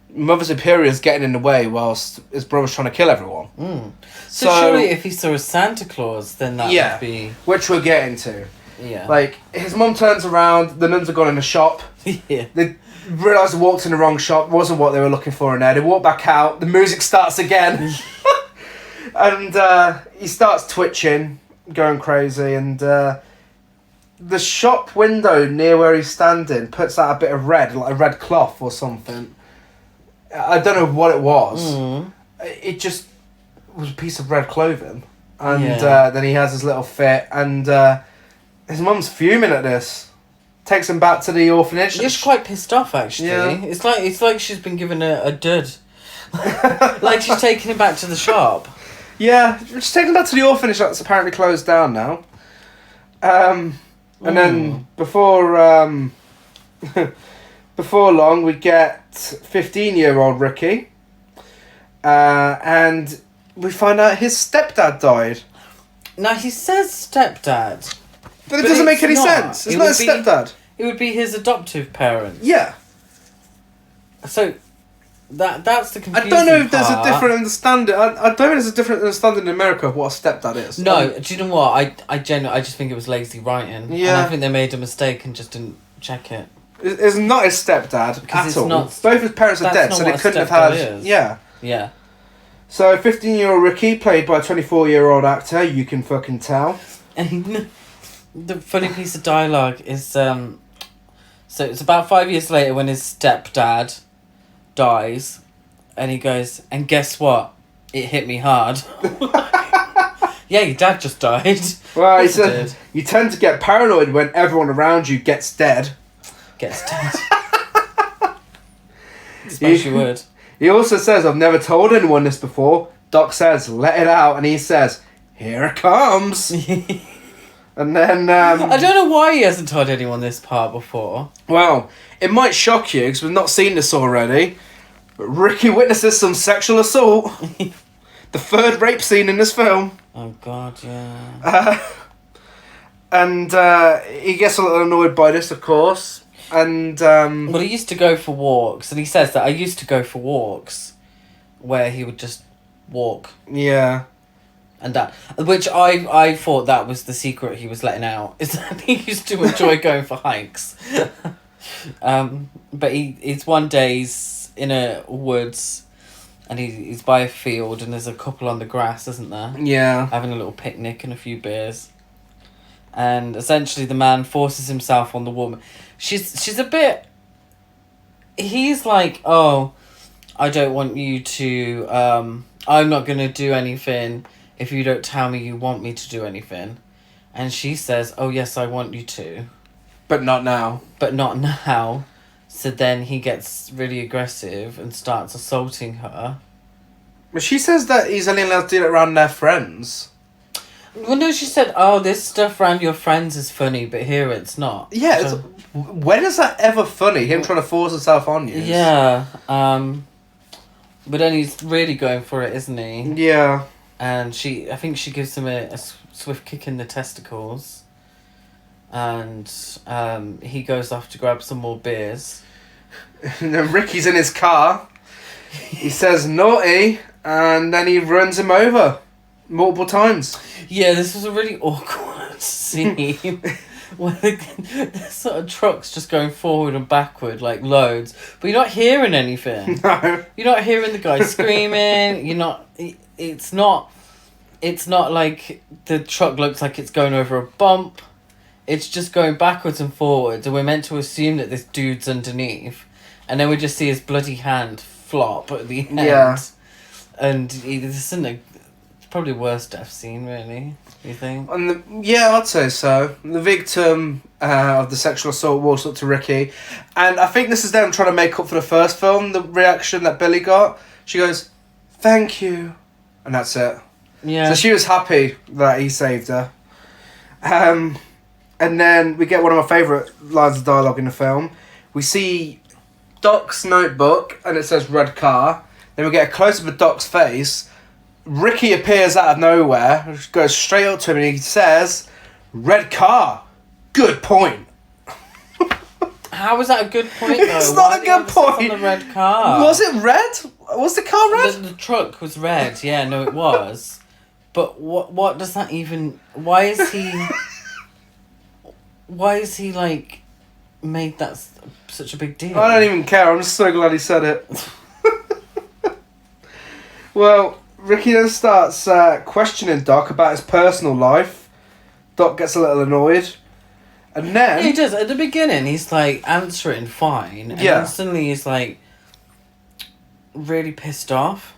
Mother Superior's getting in the way whilst his brother's trying to kill everyone.
Mm. So surely if he saw a Santa Claus, then that would be...
Which we're getting to.
Yeah.
Like, his mum turns around, the nuns have gone in the shop.
Yeah.
They realise they walked in the wrong shop, wasn't what they were looking for in there. They walk back out, the music starts again. And he starts twitching, going crazy, and the shop window near where he's standing puts out a bit of red, like a red cloth or something. I don't know what it was.
Mm.
It just was a piece of red clothing. And then he has his little fit, and his mum's fuming at this. Takes him back to the orphanage.
She's quite pissed off, actually.
Yeah.
It's like she's been given a dud. Like she's taking him back to the shop.
Yeah, just taking him back to the orphanage that's apparently closed down now. And then before before long, we get 15-year-old Ricky. And we find out his stepdad died.
Now, he says stepdad.
But it doesn't make any sense. It's not his stepdad.
It would be his adoptive parents.
Yeah.
So, that's the confusing
I don't know if there's a
part.
different understanding. I don't know if there's a different understanding in America of what a stepdad is.
No, do you know what? I just think it was lazy writing.
Yeah.
And I think they made a mistake and just didn't check it.
It's not his stepdad at all. Both his parents are dead, so they couldn't have had...
Is.
Yeah.
Yeah.
So, 15-year-old Ricky, played by a 24-year-old actor, you can fucking tell.
And the funny piece of dialogue is... So, it's about 5 years later when his stepdad dies, and he goes, and guess what? It hit me hard. Yeah, your dad just died.
Well, he said, you tend to get paranoid when everyone around you gets dead.
Gets dead. Especially would.
He also says, I've never told anyone this before. Doc says, let it out. And he says, here it comes. And then...
I don't know why he hasn't told anyone this part before.
Well, it might shock you, because we've not seen this already. But Ricky witnesses some sexual assault. The third rape scene in this film.
Oh, God, yeah.
And he gets a little annoyed by this, of course. And
well, he used to go for walks, and he says that I used to go for walks where he would just walk.
Yeah.
And that, which I thought that was the secret he was letting out, is that he used to enjoy going for hikes. But he's one day he's in a woods, and he's by a field, and there's a couple on the grass, isn't there?
Yeah.
Having a little picnic and a few beers. And essentially the man forces himself on the woman. She's a bit... He's like, oh, I don't want you to... I'm not going to do anything if you don't tell me you want me to do anything. And she says, oh, yes, I want you to.
But not now.
But not now. So then he gets really aggressive and starts assaulting her.
But she says that he's only allowed to do it around their friends.
Well, no, she said, oh, this stuff around your friends is funny, but here it's not.
Yeah, so, when is that ever funny? Him trying to force himself on you?
Yeah. But then he's really going for it, isn't he?
Yeah.
And I think she gives him a swift kick in the testicles. And he goes off to grab some more beers.
And then Ricky's in his car. He says naughty, and then he runs him over multiple times.
Yeah, this was a really awkward scene. Where the sort of truck's just going forward and backward like loads, but you're not hearing anything.
No.
You're not hearing the guy screaming. You're not. It's not like the truck looks like it's going over a bump. It's just going backwards and forwards, and we're meant to assume that this dude's underneath, and then we just see his bloody hand flop at the end.
Yeah.
And this isn't probably worst death scene, really. You think?
Yeah, I'd say so. The victim of the sexual assault walks up to Ricky, and I think this is them trying to make up for the first film, the reaction that Billy got. She goes, "Thank you," and that's it.
Yeah.
So she was happy that he saved her. And then we get one of my favourite lines of dialogue in the film. We see Doc's notebook, and it says red car. Then we get a close-up of Doc's face. Ricky appears out of nowhere, goes straight up to him, and he says, "Red car. Good point."
How was that a good point, though?
It's not a good point.
On the red car.
Was it red? Was the car red?
The truck was red. Yeah, no, it was. But what does that even... Why is he, like, made that such a big deal?
I don't even care. I'm just so glad he said it. Well, Ricky then starts questioning Doc about his personal life. Doc gets a little annoyed. And then...
Yeah, he does. At the beginning, he's, like, answering fine. And then suddenly he's, like, really pissed off.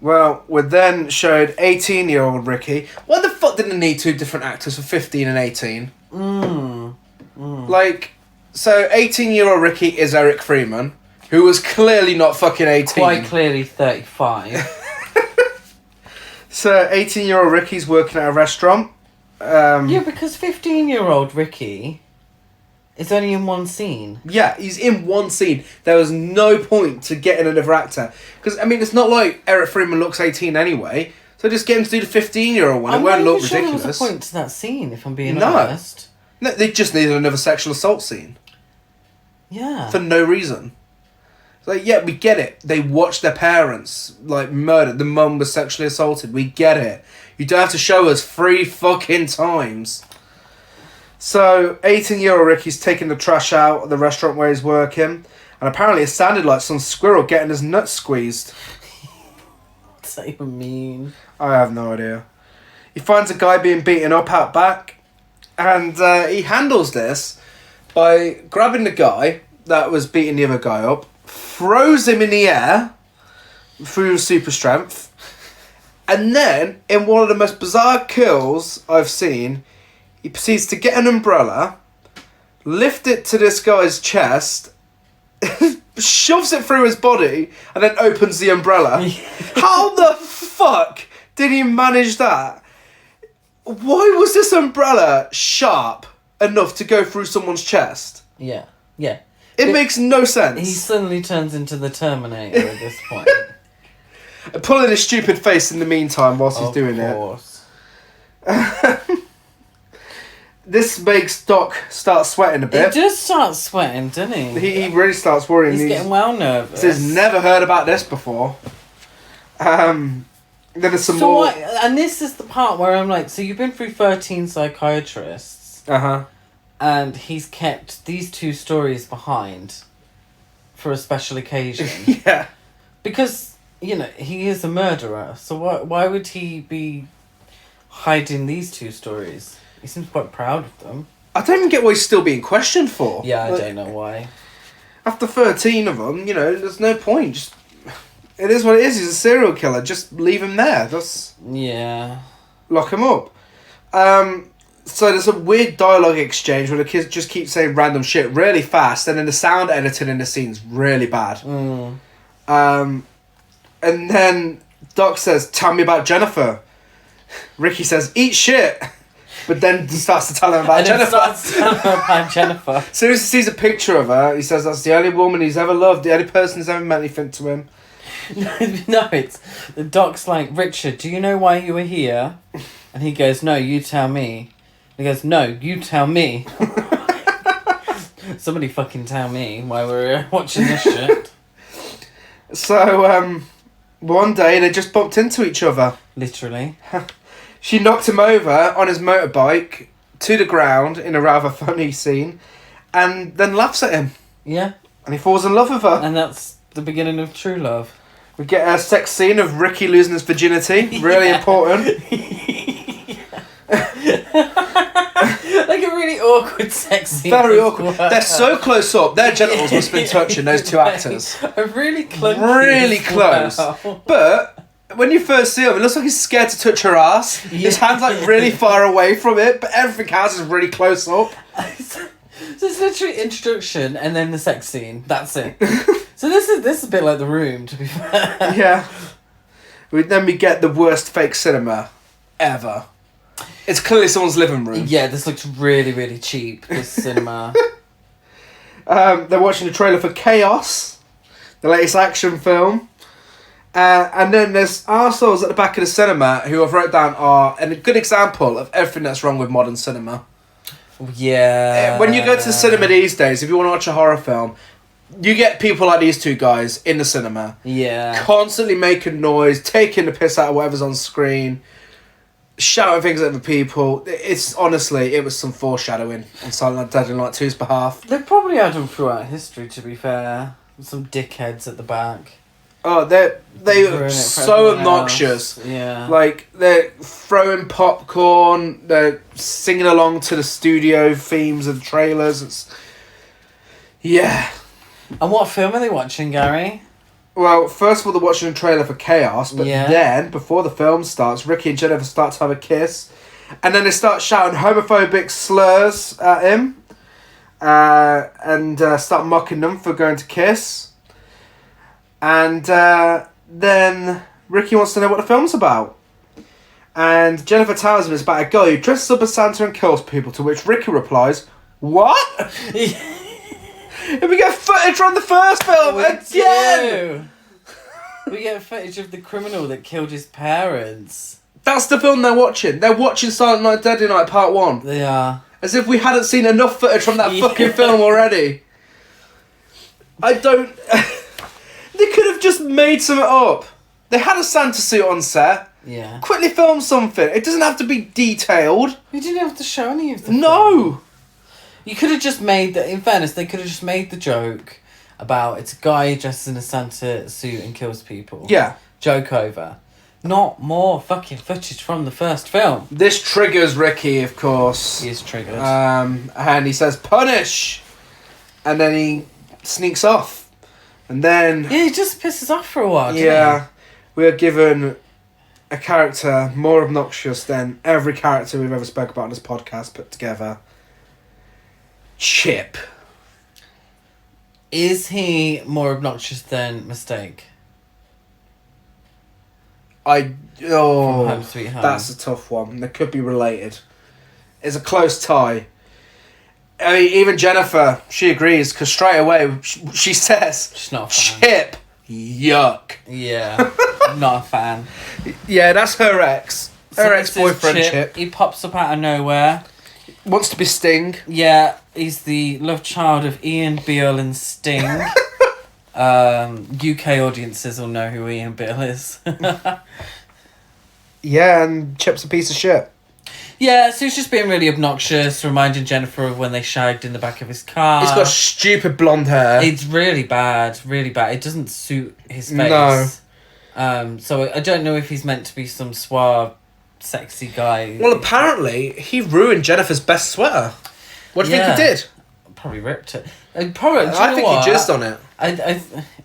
Well, we're then showed 18-year-old Ricky. Why the fuck didn't they need two different actors for 15 and 18? Like, so 18-year-old Ricky is Eric Freeman, who was clearly not fucking 18.
Quite clearly 35.
So 18-year-old Ricky's working at a restaurant.
Yeah, because 15-year-old Ricky is only in one scene.
Yeah, he's in one scene. There was no point to getting another actor. Because, I mean, it's not like Eric Freeman looks 18 anyway. So just get him to do the 15-year-old one. It won't look ridiculous. I'm not sure there was a point
to that scene, if I'm being honest.
No, they just needed another sexual assault scene.
Yeah.
For no reason. It's like, yeah, we get it. They watched their parents, like, murdered. The mum was sexually assaulted. We get it. You don't have to show us 3 fucking times. So, 18-year-old Ricky's taking the trash out of the restaurant where he's working. And apparently it sounded like some squirrel getting his nuts squeezed.
What's that even mean?
I have no idea. He finds a guy being beaten up out back. And he handles this by grabbing the guy that was beating the other guy up, throws him in the air through super strength, and then, in one of the most bizarre kills I've seen, he proceeds to get an umbrella, lift it to this guy's chest, shoves it through his body, and then opens the umbrella. How the fuck did he manage that? Why was this umbrella sharp enough to go through someone's chest?
Yeah.
It makes no sense.
He suddenly turns into the Terminator at this point.
Pulling his stupid face in the meantime whilst he's doing
course.
it. This makes Doc start sweating a bit.
He just starts sweating, doesn't he?
He really starts worrying.
He's getting well nervous.
He says, never heard about this before. Then there's some more...
And this is the part where I'm like, so you've been through 13 psychiatrists.
Uh-huh.
And he's kept these 2 stories behind for a special occasion.
Yeah.
Because, you know, he is a murderer. So why would he be hiding these 2 stories? He seems quite proud of them.
I don't even get what he's still being questioned for.
Yeah, I don't know why.
After 13 of them, you know, there's no point. Just, it is what it is. He's a serial killer. Just leave him there.
Yeah.
Lock him up. So there's a weird dialogue exchange where the kids just keep saying random shit really fast, and then the sound editing in the scene's really bad. And then Doc says, tell me about Jennifer. Ricky says, eat shit. But then starts to tell him about Jennifer. As soon as he sees a picture of her, he says that's the only woman he's ever loved, the only person who's ever meant anything to him.
No, it's... The Doc's like, Richard, do you know why you were here? And he goes, no, you tell me. And he goes, no, you tell me. Somebody fucking tell me why we're watching this shit.
So, one day they just bumped into each other.
Literally.
She knocked him over on his motorbike to the ground in a rather funny scene, and then laughs at him.
Yeah.
And he falls in love with her.
And that's the beginning of true love.
We get a sex scene of Ricky losing his virginity. Really important.
Like a really awkward sex scene.
Very awkward. Well. They're so close up. Their genitals must have been touching, those 2 actors.
Really close.
Really close. Well. But... when you first see him, it looks like he's scared to touch her ass. Yeah. His hand's like really far away from it, but everything else is really close up.
So it's literally introduction and then the sex scene. That's it. So this is a bit like The Room, to be fair.
Yeah. Then we get the worst fake cinema ever. It's clearly someone's living room.
Yeah, this looks really, really cheap, this cinema.
They're watching the trailer for Chaos, the latest action film. And then there's arseholes at the back of the cinema who I've wrote down are a good example of everything that's wrong with modern cinema.
Yeah.
When you go to the cinema these days, if you want to watch a horror film, you get people like these 2 guys in the cinema.
Yeah.
Constantly making noise, taking the piss out of whatever's on screen, shouting things at the people. It's honestly, it was some foreshadowing on Silent Night Deadly Night 2's behalf.
They've probably had them throughout history, to be fair. Some dickheads at the back.
Oh, they're so obnoxious.
Yeah.
Like, they're throwing popcorn, they're singing along to the studio themes of the trailers. Yeah.
And what film are they watching, Gary?
Well, first of all, they're watching a trailer for Chaos, but then, before the film starts, Ricky and Jennifer start to have a kiss, and then they start shouting homophobic slurs at him, and start mocking them for going to kiss. And then Ricky wants to know what the film's about. And Jennifer tells him it's about a guy who dresses up as Santa and kills people, to which Ricky replies, what? And we get footage from the first film again!
We get footage of the criminal that killed his parents.
That's the film they're watching. They're watching Silent Night Deadly Night Part 1.
They are.
As if we hadn't seen enough footage from that fucking film already. I don't... They could have just made something up. They had a Santa suit on set.
Yeah.
Quickly film something. It doesn't have to be detailed.
You didn't have to show any of them.
No!
You could have just made the... In fairness, they could have just made the joke about it's a guy dressed in a Santa suit and kills people.
Yeah.
Joke over. Not more fucking footage from the first film.
This triggers Ricky, of course.
He is triggered.
And he says, punish! And then he sneaks off. And then...
Yeah, he just pisses off for a while, doesn't
yeah. We are given a character more obnoxious than every character we've ever spoke about on this podcast put together. Chip.
Is he more obnoxious than Mistake?
From Home
Sweet Home.
That's a tough one. They could be related. It's a close tie. I mean, even Jennifer, she agrees, because straight away she says,
She's not a fan.
Chip, yuck.
Yeah, not a fan.
Yeah, that's her ex. Her ex-boyfriend, Chip.
He pops up out of nowhere.
Wants to be Sting.
Yeah, he's the love child of Ian Beale and Sting. UK audiences will know who Ian Beale is.
Yeah, and Chip's a piece of shit.
Yeah, so he's just being really obnoxious, reminding Jennifer of when they shagged in the back of his car.
He's got stupid blonde hair.
It's really bad, really bad. It doesn't suit his face. No. So I don't know if he's meant to be some suave, sexy guy.
Well, apparently, he ruined Jennifer's best sweater. What do you think he did?
Probably ripped it.
I think he jizzed on it.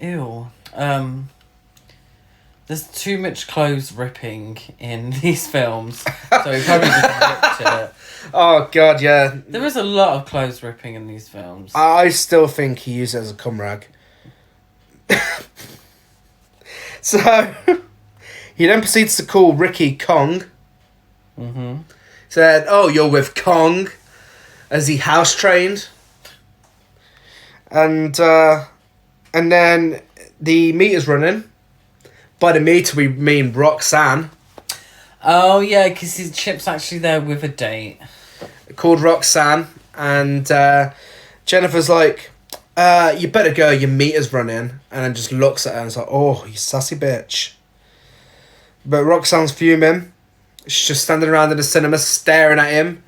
Ew. There's too much clothes ripping in these films, so he probably just ripped it.
Oh, God, yeah.
There is a lot of clothes ripping in these films.
I still think he used it as a cum rag. So, he then proceeds to call Ricky Kong.
Mm-hmm.
Said, oh, you're with Kong. As he house trained. And then the meter's running. By the meter, we mean Roxanne.
Oh, yeah, because Chip's actually there with a date.
Called Roxanne. And Jennifer's like, you better go, your meter's running. And then just looks at her and is like, oh, you sassy bitch. But Roxanne's fuming. She's just standing around in the cinema staring at him.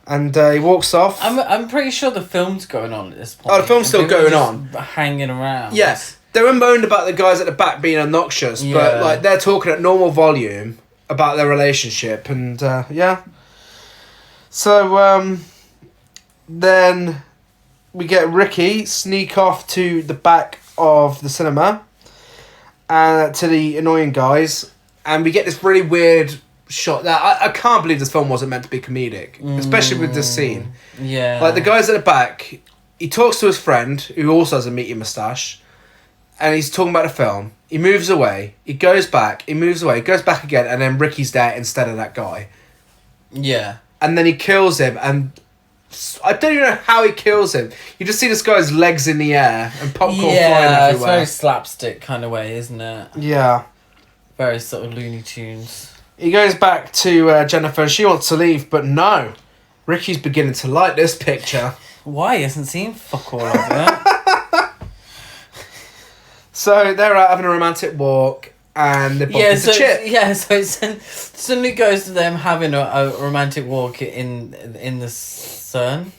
And he walks off.
I'm pretty sure the film's going on at this point.
Oh, the film's still going on.
Hanging around.
Yes. They were moaned about the guys at the back being obnoxious, but like they're talking at normal volume about their relationship, and yeah. So then we get Ricky sneak off to the back of the cinema, and to the annoying guys, and we get this really weird shot that I can't believe this film wasn't meant to be comedic, especially with this scene.
Yeah.
Like the guys at the back, he talks to his friend who also has a meaty moustache. And he's talking about the film. He moves away. He goes back. He moves away. He goes back again. And then Ricky's there instead of that guy.
Yeah.
And then he kills him. And I don't even know how he kills him. You just see this guy's legs in the air and popcorn flying everywhere.
Yeah, it's very slapstick kind of way, isn't it?
Yeah.
Very sort of Looney Tunes.
He goes back to Jennifer and she wants to leave. But no. Ricky's beginning to like this picture.
Why? He hasn't seen fuck all of it.
So they're out having a romantic walk, and they bump into Chip.
So it suddenly goes to them having a romantic walk in the sun.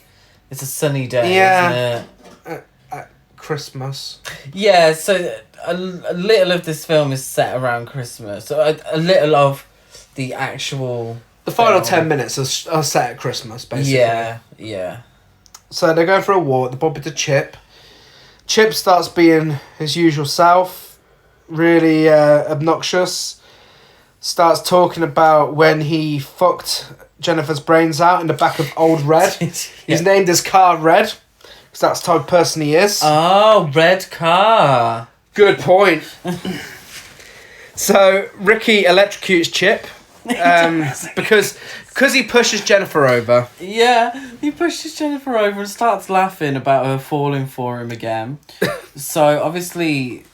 It's a sunny day, isn't it?
At Christmas.
Yeah, so a little of this film is set around Christmas. So a little of the actual...
The final 10 minutes are set at Christmas, basically.
Yeah.
So they're going for a walk, they bump into Chip. Chip starts being his usual self, really obnoxious. Starts talking about when he fucked Jennifer's brains out in the back of Old Red. He's named his car Red, because that's the type of person he is.
Oh, Red car.
Good point. So Ricky electrocutes Chip. Because he pushes Jennifer over.
Yeah, he pushes Jennifer over and starts laughing about her falling for him again. So obviously,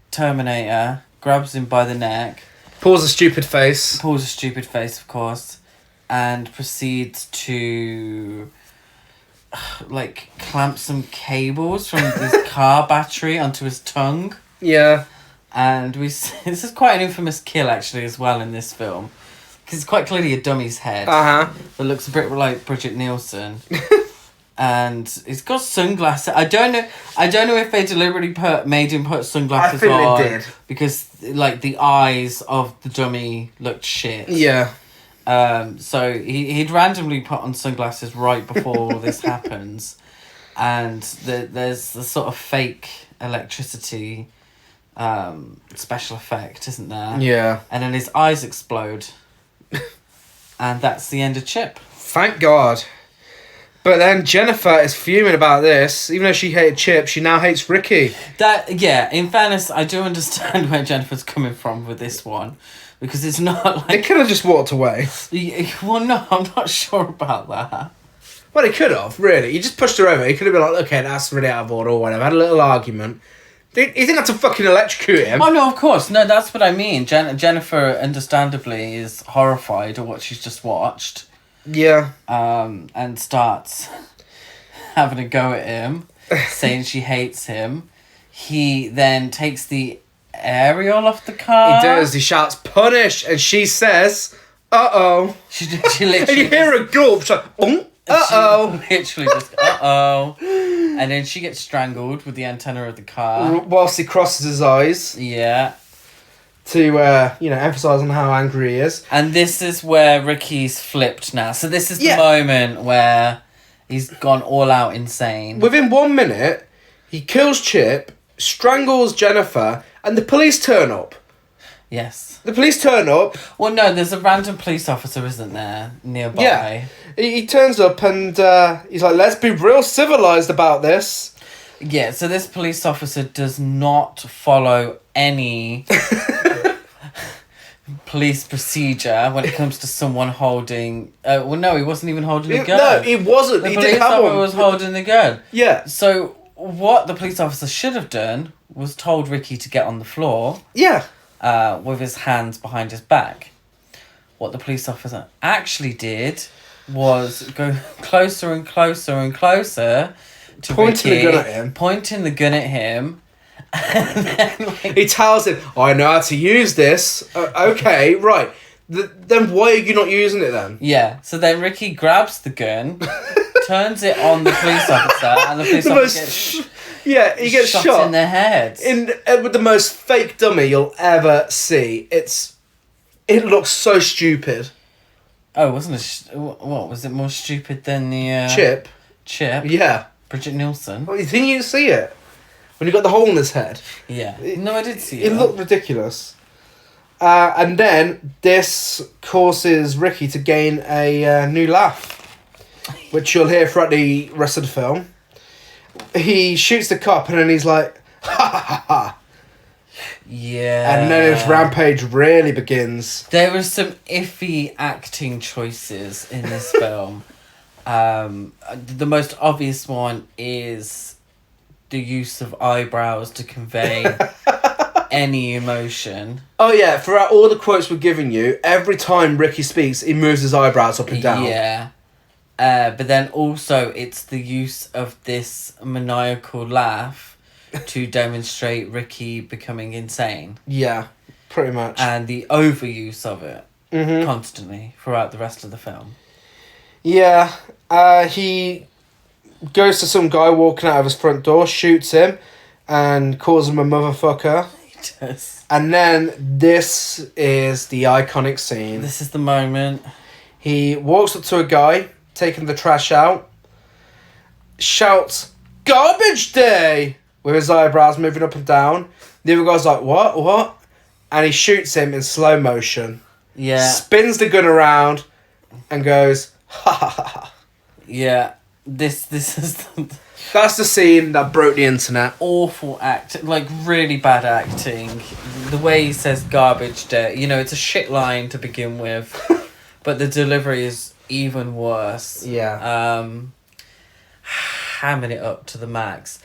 Terminator grabs him by the neck.
Pulls a stupid face,
of course, and proceeds to clamp some cables from his car battery onto his tongue.
Yeah.
And this is quite an infamous kill, actually, as well, in this film. Because it's quite clearly a dummy's head.
Uh-huh.
That looks a bit like Bridget Nielsen. And he's got sunglasses. I don't know if they deliberately made him put sunglasses on.
I think they did.
Because, the eyes of the dummy looked shit.
Yeah.
So he'd randomly put on sunglasses right before all this happens. And there's the sort of fake electricity... special effect, isn't there?
Yeah.
And then his eyes explode. And that's the end of Chip.
Thank God. But then Jennifer is fuming about this. Even though she hated Chip, she now hates Ricky.
In fairness, I do understand where Jennifer's coming from with this one. Because it's not like...
They could have just walked away.
Well, no, I'm not sure about that.
Well, he could have, really. He just pushed her over. He could have been like, okay, that's really out of order or whatever. Had a little argument. He didn't have to fucking electrocute him.
Oh, no, of course. No, that's what I mean. Jennifer, understandably, is horrified at what she's just watched.
Yeah.
And starts having a go at him, saying she hates him. He then takes the aerial off the car.
He does. He shouts, punish. And she says, uh-oh.
She literally...
And you hear a gulp. She's like, uh-oh.
She literally just, uh-oh. And then she gets strangled with the antenna of the car.
Whilst he crosses his eyes.
Yeah.
To, emphasise on how angry he is.
And this is where Ricky's flipped now. So this is the moment where he's gone all out insane.
Within 1 minute, he kills Chip, strangles Jennifer, and the police turn up.
Yes.
The police turn up.
Well, no, there's a random police officer, isn't there, nearby?
Yeah. He turns up and he's like, let's be real civilised about this.
Yeah, so this police officer does not follow any police procedure when it comes to someone holding... well, no, he wasn't even holding the gun.
No, he wasn't.
The
he
police
didn't have
officer
one.
was holding the gun.
Yeah.
So what the police officer should have done was told Ricky to get on the floor.
Yeah.
With his hands behind his back. What the police officer actually did was go closer and closer and closer to
pointing
Ricky,
the gun at him.
Pointing the gun at him. And then,
he tells him, I know how to use this. Okay, right. Then why are you not using it then?
Yeah. So then Ricky grabs the gun, turns it on the police officer, and the police officer
he gets shot
in the head.
With the most fake dummy you'll ever see. It looks so stupid.
Oh, wasn't it? What was it? More stupid than the
Chip?
Yeah. Bridget Nielsen.
Well, you think you didn't see it when you got the hole in his head?
Yeah. No, I did see it.
It looked ridiculous. And then this causes Ricky to gain a new laugh, which you'll hear throughout the rest of the film. He shoots the cop and then he's like, ha ha ha ha.
Yeah.
And then his rampage really begins.
There were some iffy acting choices in this film. The most obvious one is the use of eyebrows to convey any emotion.
Oh yeah, throughout all the quotes we're giving you, every time Ricky speaks, he moves his eyebrows up and down.
Yeah. But then also it's the use of this maniacal laugh to demonstrate Ricky becoming insane.
Yeah, pretty much.
And the overuse of it constantly throughout the rest of the film.
Yeah, he goes to some guy walking out of his front door, shoots him, and calls him a motherfucker.
He does.
And then this is the iconic scene.
This is the moment.
He walks up to a guy, taking the trash out, shouts, "Garbage day!" with his eyebrows moving up and down. The other guy's like, what? And he shoots him in slow motion.
Yeah.
Spins the gun around and goes, ha ha ha ha.
Yeah. This is
That's the scene that broke the internet.
awful acting, like really bad acting. The way he says garbage day, it's a shit line to begin with, but the delivery is even worse.
Yeah.
Hamming it up to the max.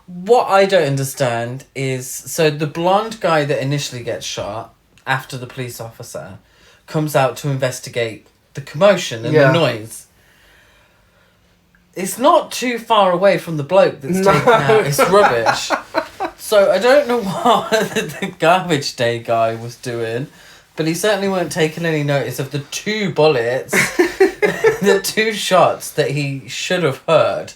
What I don't understand is, so the blonde guy that initially gets shot after the police officer comes out to investigate the commotion and the noise. It's not too far away from the bloke that's taken out. It's rubbish. So I don't know what the garbage day guy was doing, but he certainly weren't taking any notice of the 2 bullets, the 2 shots that he should have heard.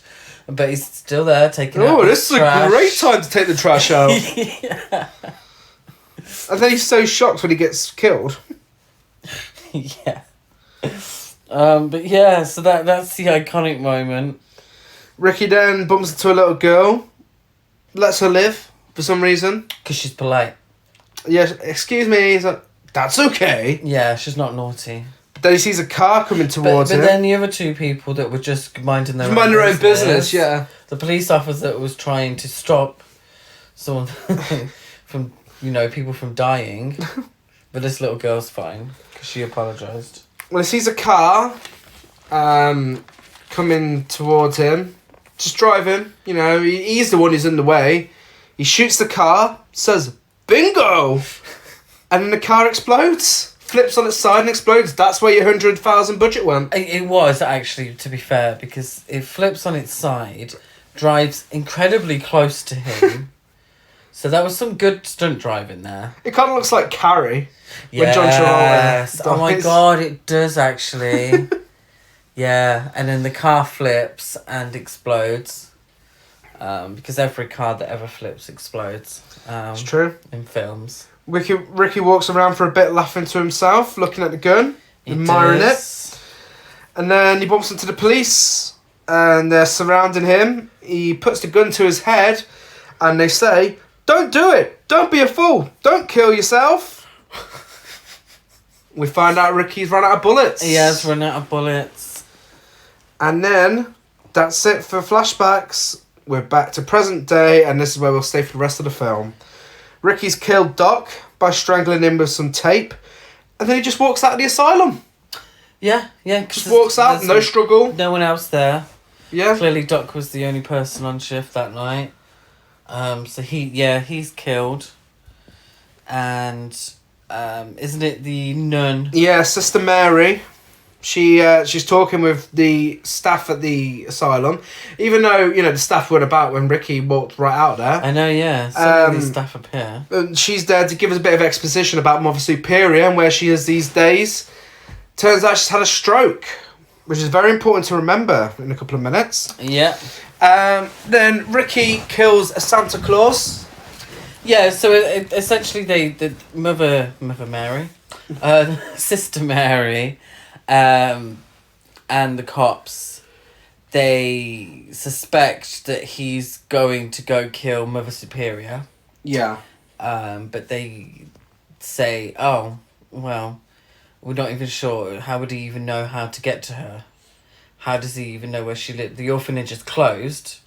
But he's still there taking out the
this is
trash.
a great time to take the trash out.
Yeah.
And then he's so shocked when he gets killed.
Yeah. But yeah, so that's the iconic moment.
Ricky then bumps into a little girl, lets her live for some reason.
Because she's polite.
Yeah, excuse me. He's like, that's okay.
Yeah, she's not naughty.
Then he sees a car coming towards him.
But then the other two people that were just minding their
own business, yeah.
The police officer that was trying to stop someone from, people from dying. But this little girl's fine, because she apologised.
Well, he sees a car coming towards him. Just driving, he's the one who's in the way. He shoots the car, says, bingo! And then the car explodes. Flips on its side and explodes. That's where your 100,000 budget went.
It was, actually, to be fair, because it flips on its side, drives incredibly close to him. So that was some good stunt driving there.
It kind of looks like Carrie. When John
Yes.
Travolta
Oh my god, it does actually. Yeah, and then the car flips and explodes. Because every car that ever flips explodes.
It's true.
In films.
Ricky walks around for a bit laughing to himself, looking at the gun, admiring it. And then he bumps into the police and they're surrounding him. He puts the gun to his head and they say, don't do it! Don't be a fool! Don't kill yourself! We find out Ricky's run out of bullets.
He has run out of bullets.
And then, that's it for flashbacks. We're back to present day and this is where we'll stay for the rest of the film. Ricky's killed Doc by strangling him with some tape. And then he just walks out of the asylum.
Yeah.
Just walks out, no struggle.
No one else there.
Yeah.
Clearly Doc was the only person on shift that night. So he's killed. And isn't it the nun?
Yeah, Sister Mary. She's talking with the staff at the asylum, even though the staff weren't about when Ricky walked right out there.
I know, yeah. Some of these staff appear.
She's there to give us a bit of exposition about Mother Superior and where she is these days. Turns out she's had a stroke, which is very important to remember in a couple of minutes.
Yeah.
Then Ricky kills a Santa Claus.
Yeah, so essentially the Mother Mary, Sister Mary, and the cops, they suspect that he's going to go kill Mother Superior.
Yeah.
But they say, oh, well, we're not even sure. How would he even know how to get to her? How does he even know where she lived? The orphanage is closed.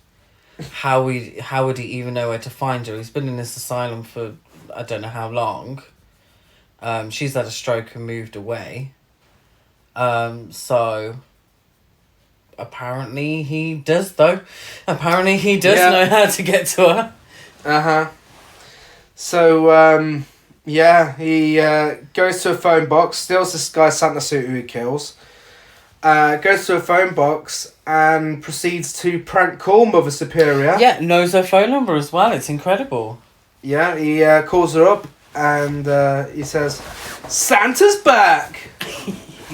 How would he even know where to find her? He's been in this asylum for I don't know how long. She's had a stroke and moved away. So apparently he does though. Apparently he does know how to get to her.
Uh-huh. So he goes to a phone box, steals this guy's Santa suit who he kills. Goes to a phone box and proceeds to prank call Mother Superior.
Yeah, knows her phone number as well. It's incredible.
Yeah, he calls her up and he says, Santa's back!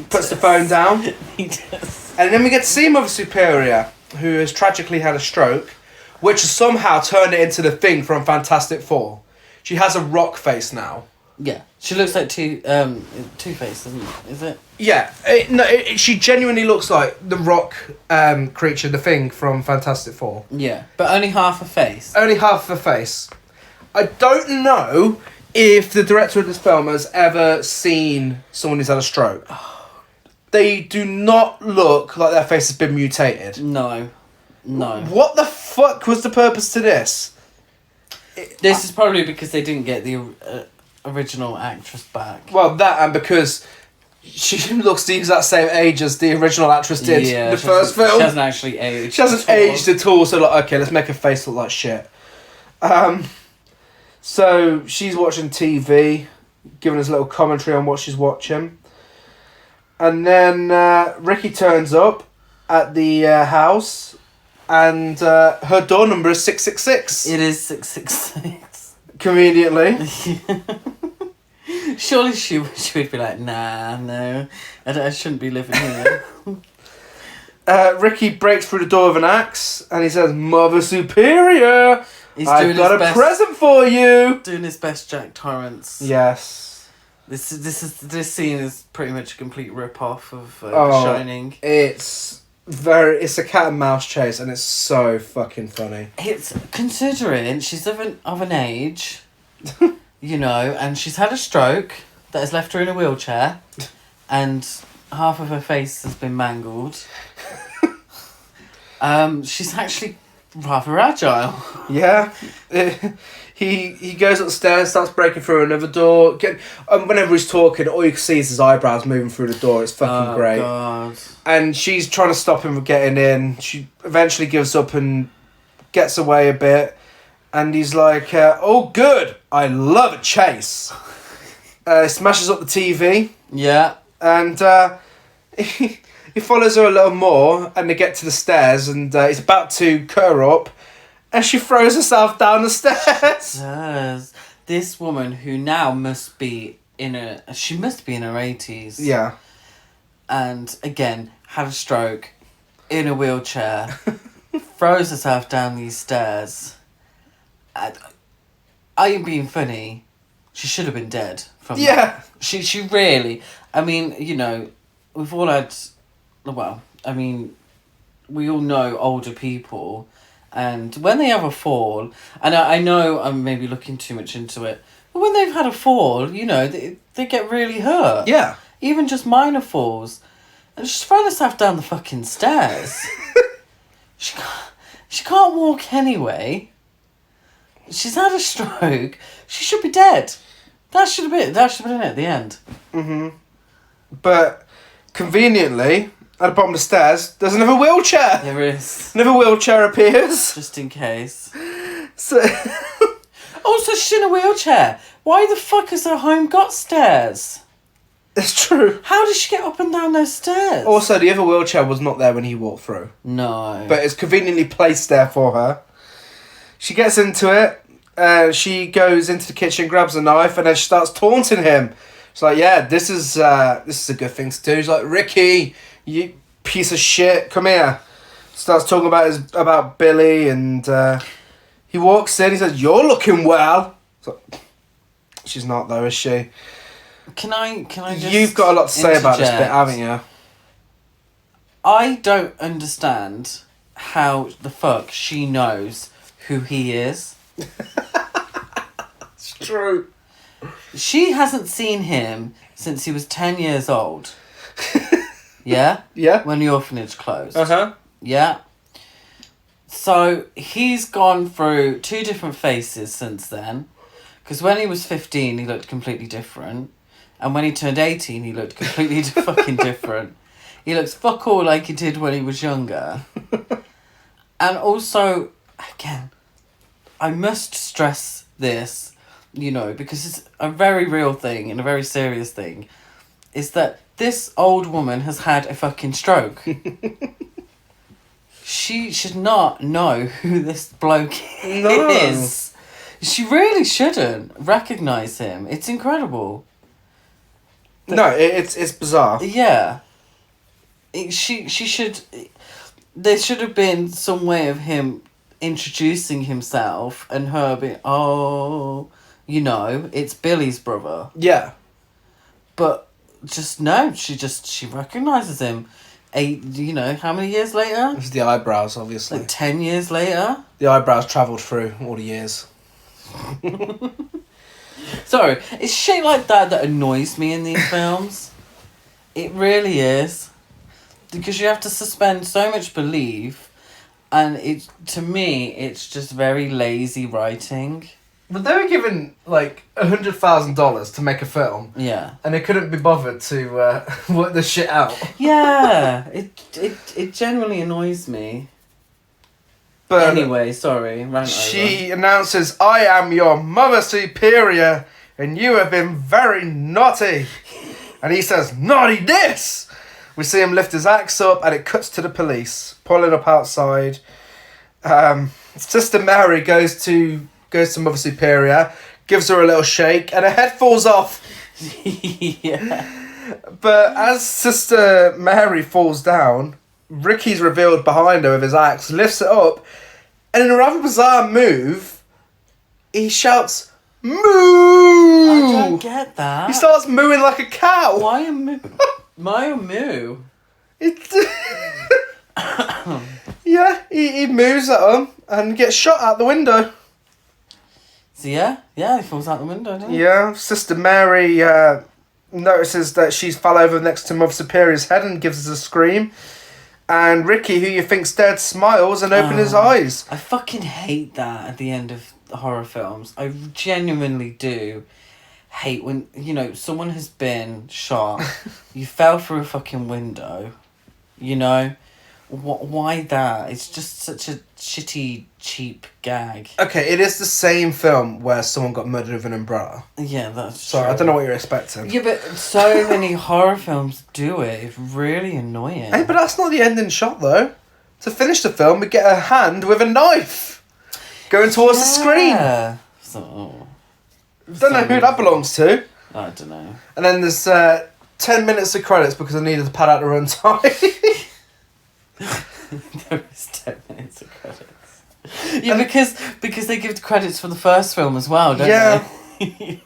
Puts the phone down.
He does.
And then we get to see Mother Superior, who has tragically had a stroke, which has somehow turned it into the Thing from Fantastic Four. She has a rock face now.
Yeah, she looks like Two-Face, is it?
Yeah, she genuinely looks like the rock creature, the Thing from Fantastic Four.
Yeah, but only half a face.
Only half of a face. I don't know if the director of this film has ever seen someone who's had a stroke. They do not look like their face has been mutated.
No.
What the fuck was the purpose to this?
This is probably because they didn't get the original actress back.
Well, that and because she looks the exact same age as the original actress did in the first film.
She hasn't actually aged.
She hasn't aged at all, so okay, let's make her face look like shit. So she's watching TV, giving us a little commentary on what she's watching. And then Ricky turns up at the house and her door number is 666.
It is 666.
Conveniently.
Surely she would be like, nah, no, I shouldn't be living here.
Ricky breaks through the door with an axe and he says, Mother Superior, I've got a present for you.
Doing his best Jack Torrance.
Yes.
This scene is pretty much a complete rip-off of The Shining.
It's a cat and mouse chase and it's so fucking funny.
It's considering she's of an age, and she's had a stroke that has left her in a wheelchair, and half of her face has been mangled. She's actually rather agile.
Yeah. He goes upstairs, starts breaking through another door. Whenever he's talking, all you can see is his eyebrows moving through the door. It's fucking great.
God.
And she's trying to stop him from getting in. She eventually gives up and gets away a bit. And he's like, oh, good. I love a chase. Smashes up the TV.
Yeah.
And he follows her a little more. And they get to the stairs. And he's about to cut her up. And she throws herself down the stairs.
Yes. This woman who now must be in her 80s.
Yeah.
And again, had a stroke, in a wheelchair, throws herself down these stairs. And I ain't being funny. She should have been dead from that. She really, I mean, you know, we've all had, well, I mean, we all know older people. And when they have a fall, and I know I'm maybe looking too much into it, but when they've had a fall, you know, they get really hurt.
Yeah.
Even just minor falls. And she's thrown herself down the fucking stairs. She can't walk anyway. She's had a stroke. She should be dead. That should have been it at the end.
Mm-hmm. But conveniently, at the bottom of the stairs, there's another wheelchair.
There is.
Another wheelchair appears.
Just in case.
So
Also, she's in a wheelchair. Why the fuck has her home got stairs?
it's true.
How did she get up and down those stairs?
Also, the other wheelchair was not there when he walked through.
No.
But it's conveniently placed there for her. She gets into it. She goes into the kitchen, grabs a knife, and then she starts taunting him. She's like, yeah, this is a good thing to do. He's like, Ricky, you piece of shit, come here. Starts talking about Billy, and he walks in. He says, "You're looking well." So, she's not though, is she?
Can I just
You've got a lot to say about this bit,
interject?
haven't you?
I don't understand how the fuck she knows who he is.
It's true.
She hasn't seen him since he was 10 years old. Yeah?
Yeah.
When the orphanage closed.
Uh-huh.
Yeah. So he's gone through 2 different faces since then. Because when he was 15, he looked completely different. And when he turned 18, he looked completely fucking different. He looks fuck all like he did when he was younger. And also, again, I must stress this, you know, because it's a very real thing and a very serious thing, is that this old woman has had a fucking stroke. She should not know who this bloke is. She really shouldn't recognise him. It's incredible.
No, it's bizarre.
Yeah. She should... There should have been some way of him introducing himself and her being, oh, you know, it's Billy's brother.
Yeah.
But just no, she recognises him. You know, how many years later?
It's the eyebrows, obviously.
Like 10 years later?
The eyebrows travelled through all the years.
Sorry, it's shit like that annoys me in these films. It really is. Because you have to suspend so much belief, and to me, it's just very lazy writing.
But they were given like $100,000 to make a film.
Yeah.
And they couldn't be bothered to work the shit out.
Yeah, it generally annoys me.
But
anyway, sorry, rant
she announces, "I am your mother superior, and you have been very naughty." And he says, "Naughty this!" We see him lift his axe up, and it cuts to the police pulling up outside. Sister Mary goes to Mother Superior, gives her a little shake, and her head falls off.
Yeah.
But as Sister Mary falls down, Ricky's revealed behind her with his axe, lifts it up, and in a rather bizarre move, he shouts, "Moo!"
I don't get that.
He starts mooing like a cow.
Why a moo? Why a moo?
Yeah, he moves at him and gets shot out the window.
So yeah, he falls out the window, doesn't he?
Yeah, Sister Mary notices that she's fell over next to Mother Superior's head and gives us a scream. And Ricky, who you think's dead, smiles and opens his eyes.
I fucking hate that at the end of horror films. I genuinely do hate when, someone has been shot, you fell through a fucking window, Why that? It's just such a shitty, cheap gag.
Okay, it is the same film where someone got murdered with an umbrella.
Yeah, that's
so
true.
I don't know what you're expecting.
Yeah, but so many horror films do it. It's really annoying.
Hey, but that's not the ending shot, though. To finish the film, we get a hand with a knife going towards the screen.
So,
don't know who that belongs to.
I don't know.
And then there's 10 minutes of credits because I needed to pad out the runtime.
There is 10 minutes of credits. Yeah, because they give the credits for the first film as well, don't they?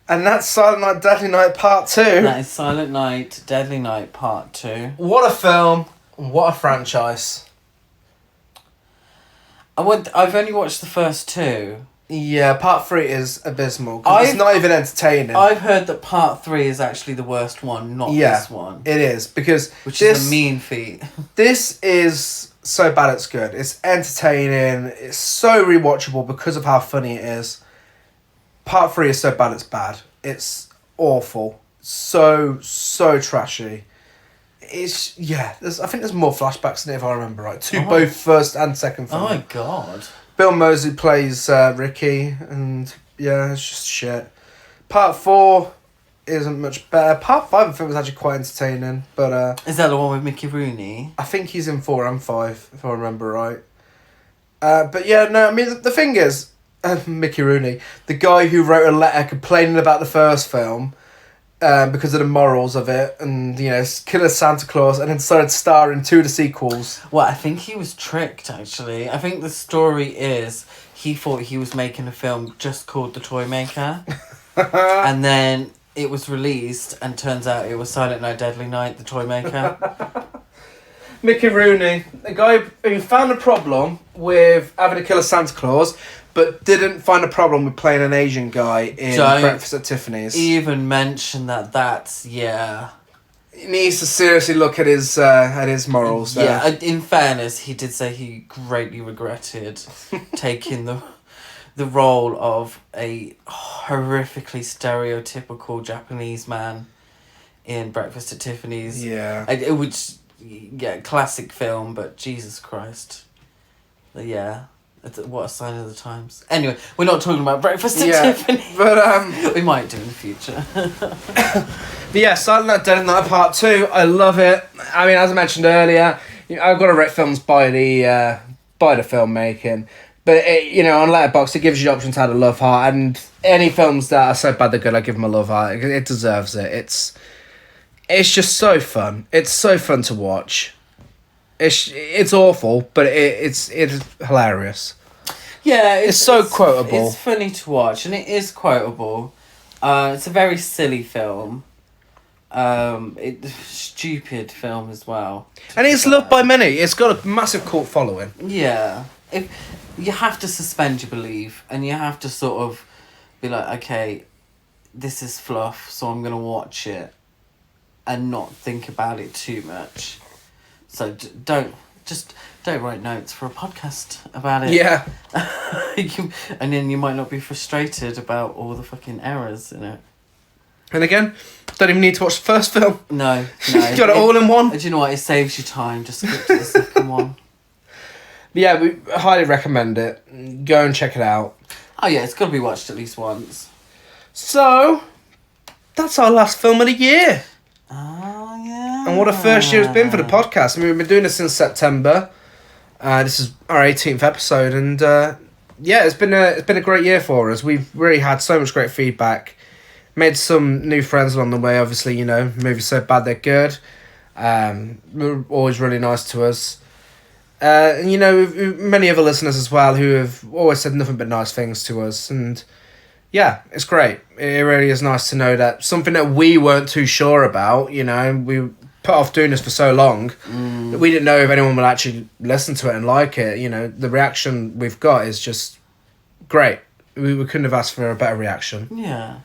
And that's Silent Night, Deadly Night Part 2.
That is Silent Night, Deadly Night Part 2.
What a film. What a franchise.
I've only watched the first two.
Yeah, Part 3 is abysmal. Because it's not even entertaining.
I've heard that Part 3 is actually the worst one, not this one.
It is, because...
Which is a mean feat.
This is so bad it's good. It's entertaining. It's so rewatchable because of how funny it is. Part 3 is so bad it's bad. It's awful. So trashy. It's... Yeah, I think there's more flashbacks in it if I remember right. To both first and second film.
Oh my god.
Bill Moseley plays Ricky, and yeah, it's just shit. Part 4 isn't much better. Part 5 I think was actually quite entertaining, but...
Is that the one with Mickey Rooney?
I think he's in 4 and 5, if I remember right. But yeah, no, I mean, the thing is, Mickey Rooney, the guy who wrote a letter complaining about the first film, because of the morals of it, and, Killer Santa Claus, and then started starring 2 of the sequels.
Well, I think he was tricked, actually. I think the story is he thought he was making a film just called The Toy Maker, and then it was released, and turns out it was Silent Night, Deadly Night, The Toy Maker.
Mickey Rooney, the guy who found a problem with having a Killer Santa Claus, but didn't find a problem with playing an Asian guy in Breakfast at Tiffany's.
Even mention that's, yeah.
He needs to seriously look at his morals there.
Yeah, in fairness, he did say he greatly regretted taking the role of a horrifically stereotypical Japanese man in Breakfast at Tiffany's.
Yeah.
It would... Yeah, classic film, but Jesus Christ. Yeah. What a sign of the times. Anyway, we're not talking about Breakfast at Tiffany.
But
we might do in the future.
But yeah, Silent Night, Deadly Night Part 2, I love it. I mean, as I mentioned earlier, I've got to rate films by the filmmaking. But, on Letterboxd, it gives you the option to add a love heart. And any films that are so bad they're good, I give them a love heart. It deserves it. It's just so fun. It's so fun to watch. It's awful, but it's hilarious.
Yeah,
it's so quotable.
It's funny to watch, and it is quotable. It's a very silly film. Stupid film as well.
And it's loved by many. It's got a massive cult following.
Yeah. You have to suspend your belief, and you have to sort of be like, okay, this is fluff, so I'm going to watch it and not think about it too much. So don't write notes for a podcast about it.
Yeah.
And then you might not be frustrated about all the fucking errors in it.
And again, don't even need to watch the first film.
No.
Got it all in one.
Do you know what? It saves you time. Just skip to the second one.
Yeah, we highly recommend it. Go and check it out.
Oh yeah, it's got to be watched at least once.
So, that's our last film of the year.
Oh, yeah.
And what a first year it's been for the podcast. I mean, we've been doing this since September. This is our 18th episode, and it's been a great year for us. We've really had so much great feedback. Made some new friends along the way. Obviously, movies so bad they're good. Were always really nice to us. And many other listeners as well who have always said nothing but nice things to us, and yeah, it's great. It really is nice to know that something that we weren't too sure about, we put off doing this for so long, that we didn't know if anyone would actually listen to it and like it. The reaction we've got is just great. We couldn't have asked for a better reaction.
Yeah.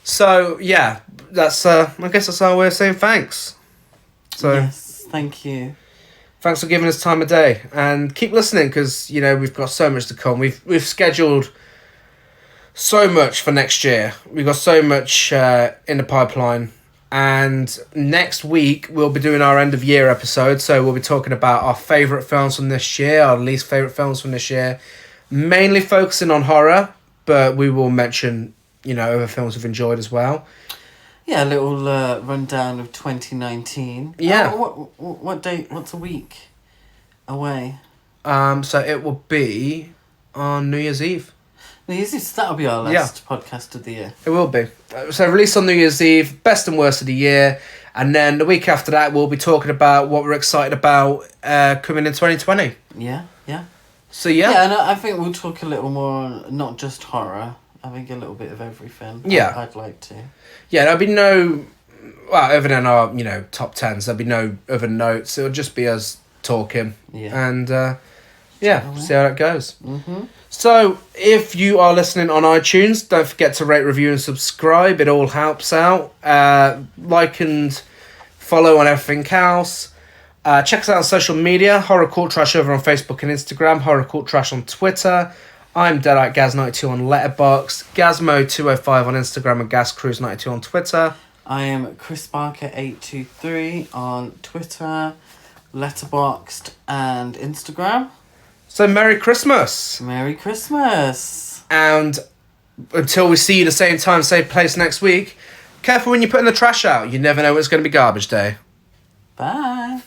So, yeah, that's I guess that's our way of saying thanks. So
yes, thank you.
Thanks for giving us time of day, and keep listening because we've got so much to come. We've scheduled so much for next year. We've got so much in the pipeline, and next week we'll be doing our end of year episode. So we'll be talking about our favourite films from this year, our least favourite films from this year, mainly focusing on horror, but we will mention other films we've enjoyed as well.
Yeah, a little rundown of 2019.
Yeah.
What date? What's a week away?
So it will be on New Year's Eve.
New Year's Eve, so that'll be our last podcast of the year.
It will be. So released on New Year's Eve, best and worst of the year, and then the week after that we'll be talking about what we're excited about coming in 2020.
Yeah.
So yeah.
Yeah, and I think we'll talk a little more on not just horror. I think a little bit of everything.
Yeah.
I'd like to.
Yeah, there'll be no... Well, other than our, top 10s, there'll be no other notes. It'll just be us talking.
Yeah.
And, see how that goes.
Mm-hmm.
So, if you are listening on iTunes, don't forget to rate, review, and subscribe. It all helps out. Like and follow on everything else. Check us out on social media. Horror Court Trash over on Facebook and Instagram. Horror Court Trash on Twitter. I'm Deadite Gaz92 on Letterboxd, Gazmo205 on Instagram, and GasCruise92 on Twitter.
I am Chris Barker 823 on Twitter, Letterboxd, and Instagram.
So Merry Christmas!
Merry Christmas!
And until we see you the same time, same place next week, careful when you're putting the trash out. You never know when it's going to be garbage day.
Bye!